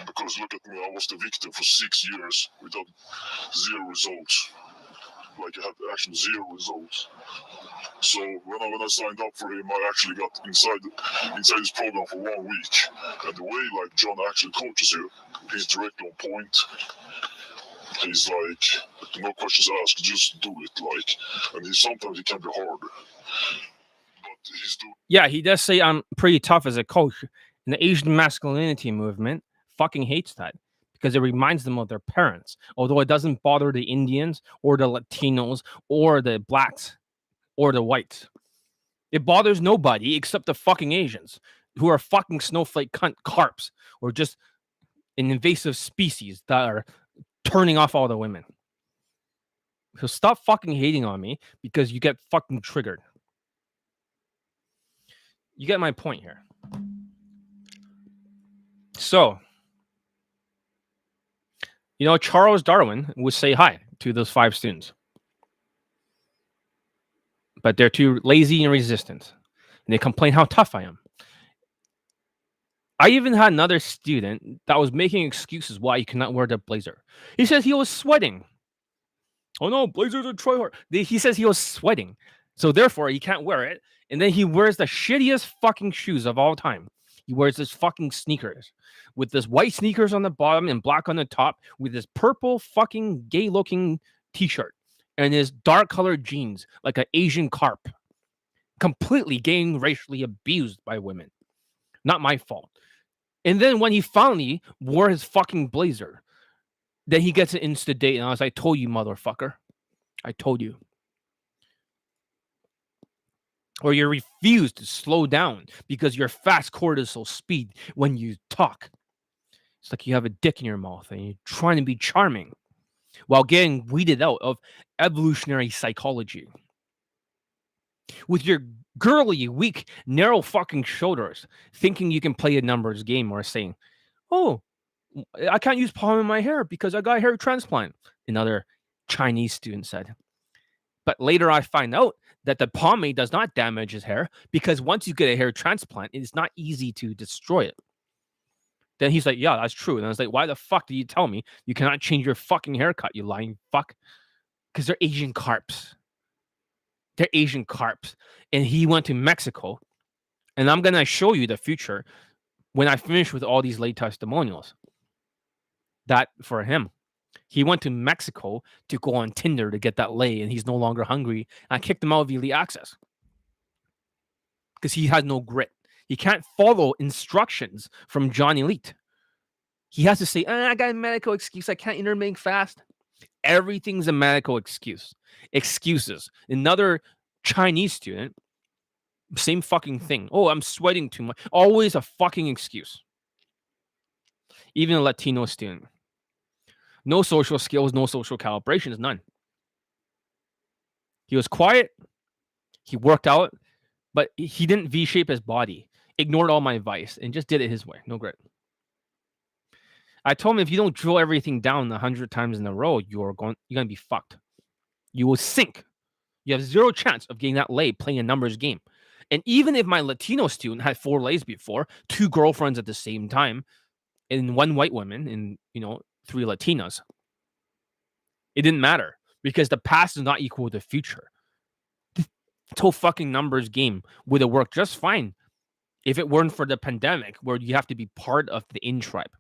Because look at me, I was the victim for 6 years without 0 results. Like, I had actually 0 results. So when I signed up for him, I actually got inside his program for 1 week. And the way like John actually coaches you, he's directly on point. He's like, no questions asked, just do it. Like, and sometimes he can be hard, but he's doing. Yeah, he does say I'm pretty tough as a coach. And the Asian masculinity movement fucking hates that because it reminds them of their parents. Although it doesn't bother the Indians or the Latinos or the blacks or the whites. It bothers nobody except the fucking Asians who are fucking snowflake cunt carps or just an invasive species that are turning off all the women. So stop fucking hating on me because you get fucking triggered. You get my point here. So, you know, Charles Darwin would say hi to those 5 students. But they're too lazy and resistant. And they complain how tough I am. I even had another student that was making excuses why he cannot wear the blazer. He says he was sweating. Oh no, blazers are try hard. He says he was sweating. So therefore, he can't wear it. And then he wears the shittiest fucking shoes of all time. He wears his fucking sneakers with this white sneakers on the bottom and black on the top with this purple fucking gay looking t-shirt and his dark colored jeans like an Asian carp. Completely getting racially abused by women. Not my fault. And then when he finally wore his fucking blazer, then he gets an insta date. And I was like, I told you, motherfucker. I told you. Or you refuse to slow down because you're fast cortisol speed when you talk. It's like you have a dick in your mouth and you're trying to be charming while getting weeded out of evolutionary psychology. With your girly, weak, narrow fucking shoulders, thinking you can play a numbers game or saying, oh, I can't use palm in my hair because I got a hair transplant, another Chinese student said. But later I find out that the pomade does not damage his hair because once you get a hair transplant, it's not easy to destroy it. Then he's like, yeah, that's true. And I was like, why the fuck did you tell me you cannot change your fucking haircut, you lying fuck? Because they're Asian carps. They're Asian carps. And he went to Mexico. And I'm going to show you the future when I finish with all these late testimonials. That for him. He went to Mexico to go on Tinder to get that lay, and he's no longer hungry. And I kicked him out of Elite Access. Because he has no grit. He can't follow instructions from John Elite. He has to say, I got a medical excuse. I can't intermake fast. Everything's a medical excuse. Excuses. Another Chinese student, same fucking thing. Oh, I'm sweating too much. Always a fucking excuse. Even a Latino student. No social skills, no social calibrations, none. He was quiet. He worked out, but he didn't V-shape his body. Ignored all my advice and just did it his way. No grit. I told him if you don't drill everything down 100 times in a row, you're going to be fucked. You will sink. You have 0 chance of getting that lay playing a numbers game. And even if my Latino student had 4 lays before, 2 girlfriends at the same time, and 1 white woman and 3 Latinas, it didn't matter because the past is not equal to the future. This whole fucking numbers game would have worked just fine if it weren't for the pandemic where you have to be part of the in-tribe.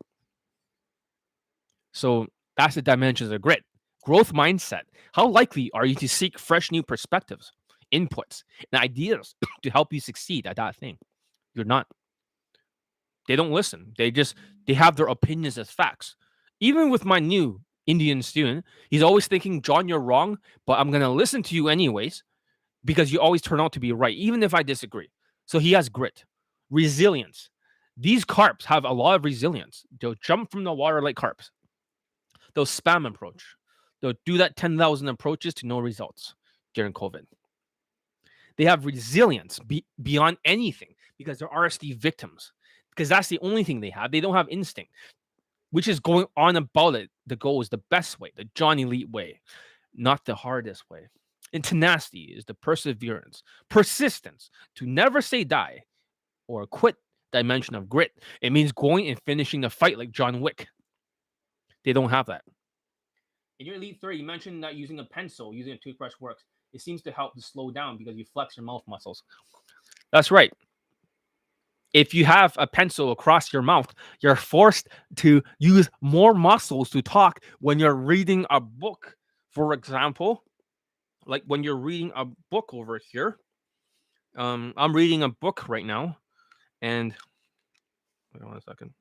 So that's the dimensions of grit. Growth mindset. How likely are you to seek fresh new perspectives, inputs, and ideas to help you succeed at that thing? You're not. They don't listen. They have their opinions as facts. Even with my new Indian student, he's always thinking, John, you're wrong, but I'm going to listen to you anyways because you always turn out to be right, even if I disagree. So he has grit, resilience, These carps have a lot of resilience. They'll jump from the water like carps. They'll spam approach. They'll do that 10,000 approaches to no results during COVID. They have resilience beyond anything because they're RSD victims. Because that's the only thing they have. They don't have instinct, which is going on about it. The goal is the best way, the John Elite way, not the hardest way. And tenacity is the perseverance, persistence to never say die or quit dimension of grit. It means going and finishing the fight like John Wick. They don't have that. In your Elite 3, you mentioned that using a pencil, using a toothbrush works. It seems to help to slow down because you flex your mouth muscles. That's right. If you have a pencil across your mouth, you're forced to use more muscles to talk when you're reading a book. For example, like when you're reading a book over here. I'm reading a book right now, and wait on a second.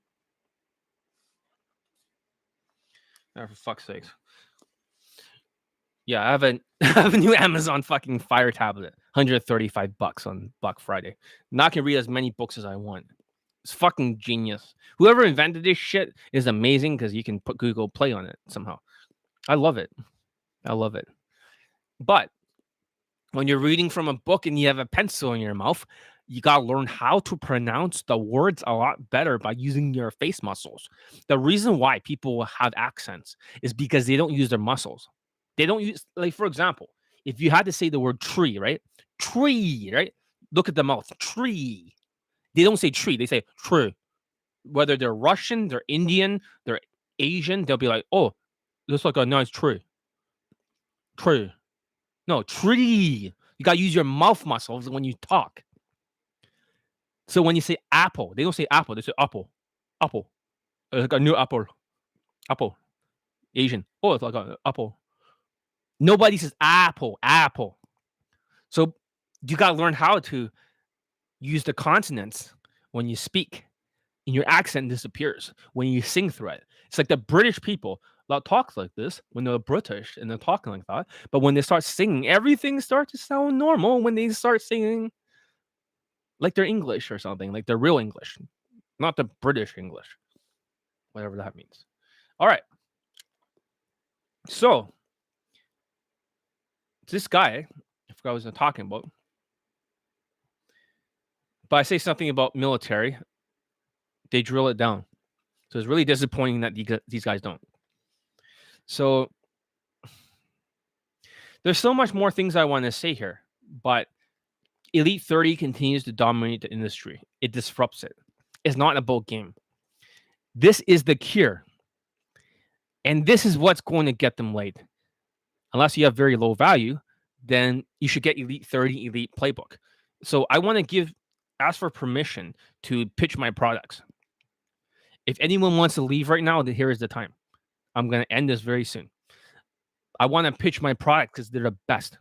Oh, for fuck's sakes. Yeah, I have a new Amazon fucking Fire tablet, $135 on Black Friday. Now I can read as many books as I want. It's fucking genius. Whoever invented this shit is amazing because you can put Google Play on it somehow. I love it. I love it. But when you're reading from a book and you have a pencil in your mouth, you got to learn how to pronounce the words a lot better by using your face muscles. The reason why people have accents is because they don't use their muscles. They don't use, like, for example, if you had to say the word tree, right? Tree, right? Look at the mouth. Tree. They don't say tree. They say tree. Whether they're Russian, they're Indian, they're Asian, they'll be like, oh, looks like a nice tree. Tree. No, tree. You got to use your mouth muscles when you talk. So when you say apple, they don't say apple. They say apple. Apple. It's like a new apple. Apple. Asian. Oh, it's like an apple. Nobody says apple. Apple. So you got to learn how to use the consonants when you speak. And your accent disappears when you sing through it. It's like the British people that talk like this when they're British and they're talking like that. But when they start singing, everything starts to sound normal when they start singing like they're English or something, like they're real English, not the British English, whatever that means. All right. So this guy, I forgot what I was talking about, but I say something about military, they drill it down. So it's really disappointing that these guys don't. So there's so much more things I want to say here, but Elite 30 continues to dominate the industry. It disrupts it. It's not a boat game. This is the cure. And this is what's going to get them laid. Unless you have very low value, then you should get Elite 30 Elite Playbook. So I want to ask for permission to pitch my products. If anyone wants to leave right now, then here is the time. I'm going to end this very soon. I want to pitch my product because they're the best.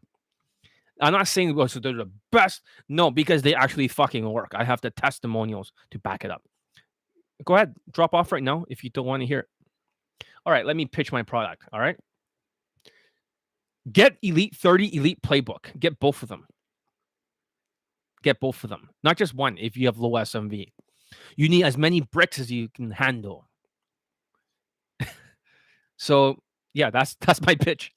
I'm not saying so they're the best. No, because they actually fucking work. I have the testimonials to back it up. Go ahead, drop off right now if you don't want to hear it. All right, let me pitch my product. All right. Get Elite 30 Elite Playbook. Get both of them. Get both of them. Not just one if you have low SMV. You need as many bricks as you can handle. So, yeah, that's my pitch.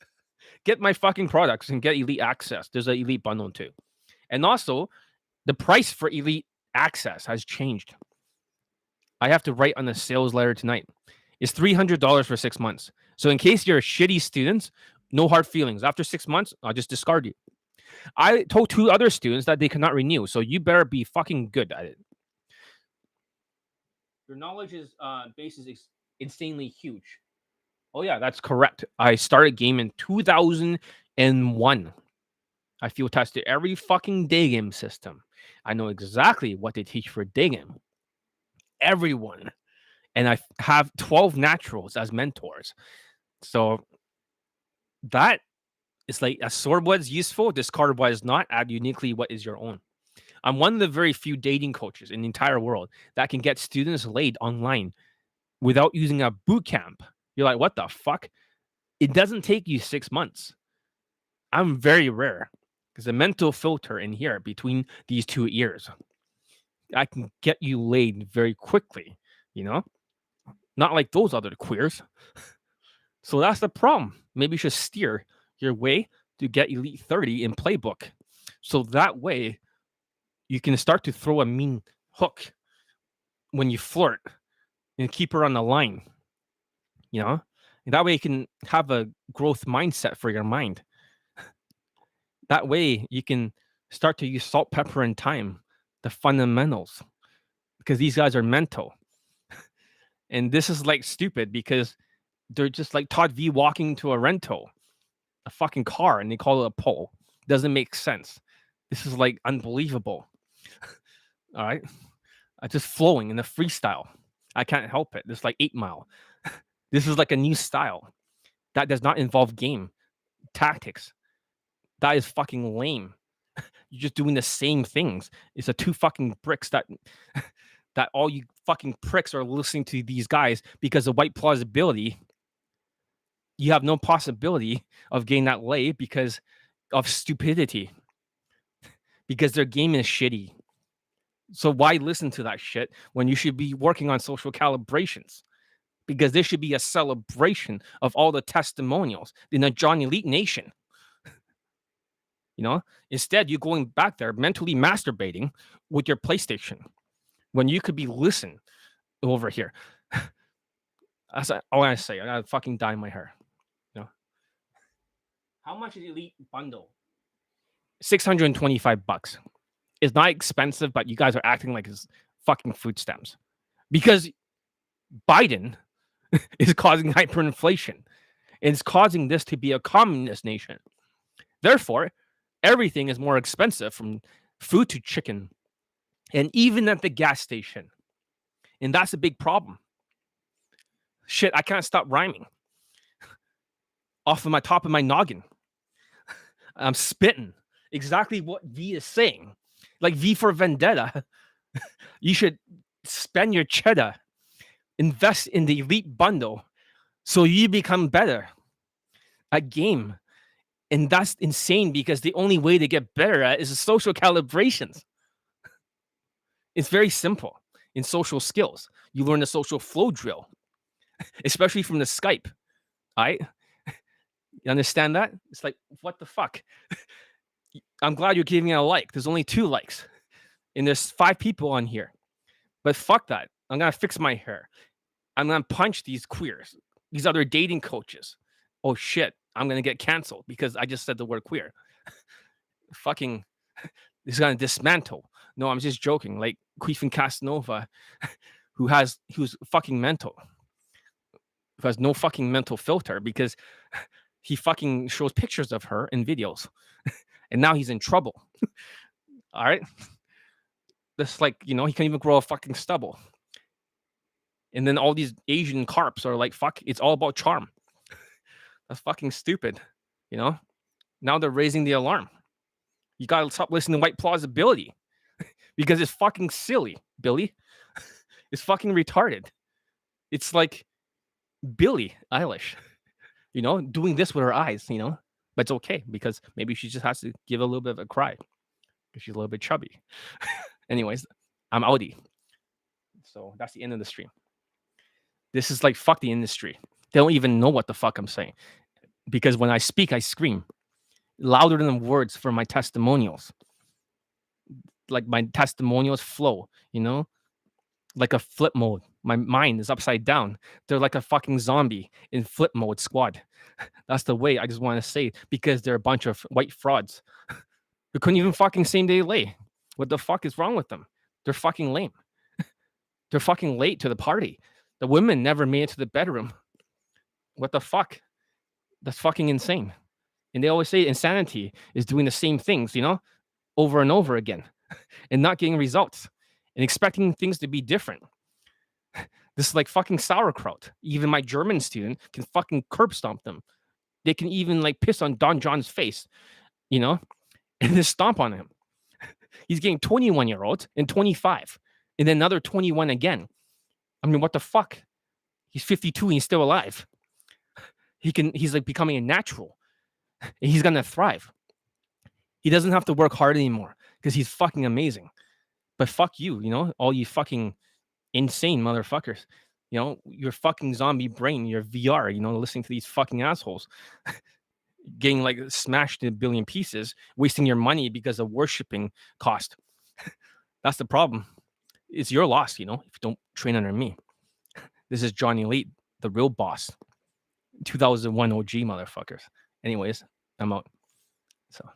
Get my fucking products and get Elite Access. There's an Elite bundle too. And also, the price for Elite Access has changed. I have to write on the sales letter tonight. It's $300 for 6 months. So in case you're a shitty student, no hard feelings. After 6 months, I'll just discard you. I told 2 other students that they cannot renew. So you better be fucking good at it. Your knowledge base is insanely huge. Oh, yeah, that's correct. I started game in 2001. I field tested every fucking Daygame system. I know exactly what they teach for Daygame. Everyone. And I have 12 naturals as mentors. So that is like a scoreboard is useful. This cardboard is not. Add uniquely what is your own. I'm one of the very few dating coaches in the entire world that can get students laid online without using a boot camp. You're like, what the fuck? It doesn't take you 6 months. I'm very rare. There's a mental filter in here between these 2 ears. I can get you laid very quickly, you know? Not like those other queers. So that's the problem. Maybe you should steer your way to get Elite 30 in Playbook. So that way you can start to throw a mean hook when you flirt and keep her on the line, you know? And that way you can have a growth mindset for your mind. That way you can start to use salt, pepper, and thyme, the fundamentals, because these guys are mental. And this is like stupid because they're just like Todd V walking to a rental, a fucking car, and they call it a pole. Doesn't make sense. This is like unbelievable. All right. Just flowing in the freestyle. I can't help it. It's like 8 Mile. This is like a new style that does not involve game tactics. That is fucking lame. You're just doing the same things. It's a 2 fucking bricks that that all you fucking pricks are listening to these guys because of white plausibility. You have no possibility of getting that lay because of stupidity. Because their game is shitty. So why listen to that shit when you should be working on social calibrations? Because there should be a celebration of all the testimonials in the John Elite Nation. You know, instead you're going back there mentally masturbating with your PlayStation when you could be listening over here. That's all I say. I gotta fucking dye my hair. You know, how much is Elite bundle? $625. It's not expensive, but you guys are acting like it's fucking food stamps because Biden is causing hyperinflation. It's causing this to be a communist nation. Therefore, everything is more expensive, from food to chicken, and even at the gas station. And that's a big problem. Shit, I can't stop rhyming off of my top of my noggin. I'm spitting exactly what V is saying. Like V for Vendetta. You should spend your cheddar, invest in the Elite bundle so you become better at game. And that's insane because the only way to get better at is the social calibrations. It's very simple. In social skills, you learn the social flow drill, especially from the Skype. All right? You understand that? It's like, what the fuck? I'm glad you're giving it a like. There's only 2 likes. And there's 5 people on here. But fuck that. I'm going to fix my hair. I'm going to punch these queers, these other dating coaches. Oh shit. I'm going to get canceled because I just said the word queer. Fucking, this is going to dismantle. No, I'm just joking. Like Queefin Casanova, who's fucking mental, who has no fucking mental filter because he fucking shows pictures of her in videos. And now he's in trouble. All right. That's like, you know, he can't even grow a fucking stubble. And then all these Asian carps are like, fuck, it's all about charm. That's fucking stupid. You know, now they're raising the alarm. You got to stop listening to white plausibility because it's fucking silly, Billy. It's fucking retarded. It's like Billie Eilish, you know, doing this with her eyes, you know, but it's okay because maybe she just has to give a little bit of a cry because she's a little bit chubby. Anyways, I'm outie. So that's the end of the stream. This is like, fuck the industry. They don't even know what the fuck I'm saying. Because when I speak, I scream louder than words for my testimonials. Like my testimonials flow, you know, like a flip mode. My mind is upside down. They're like a fucking zombie in flip mode squad. That's the way I just want to say, because they're a bunch of white frauds who couldn't even fucking same day lay. What the fuck is wrong with them? They're fucking lame. They're fucking late to the party. The women never made it to the bedroom. What the fuck? That's fucking insane. And they always say insanity is doing the same things, you know, over and over again and not getting results and expecting things to be different. This is like fucking sauerkraut. Even my German student can fucking curb stomp them. They can even like piss on Don John's face, you know, and just stomp on him. He's getting 21-year-olds and 25 and then another 21 again. I mean, what the fuck? He's 52 and he's still alive. He's like becoming a natural. And he's gonna thrive. He doesn't have to work hard anymore because he's fucking amazing. But fuck you, you know, all you fucking insane motherfuckers. You know, your fucking zombie brain, your VR, you know, listening to these fucking assholes getting like smashed in a billion pieces, wasting your money because of worshiping cost. That's the problem. It's your loss, you know, if you don't train under me. This is Johnny Elite, the real boss. 2001 OG motherfuckers. Anyways, I'm out. So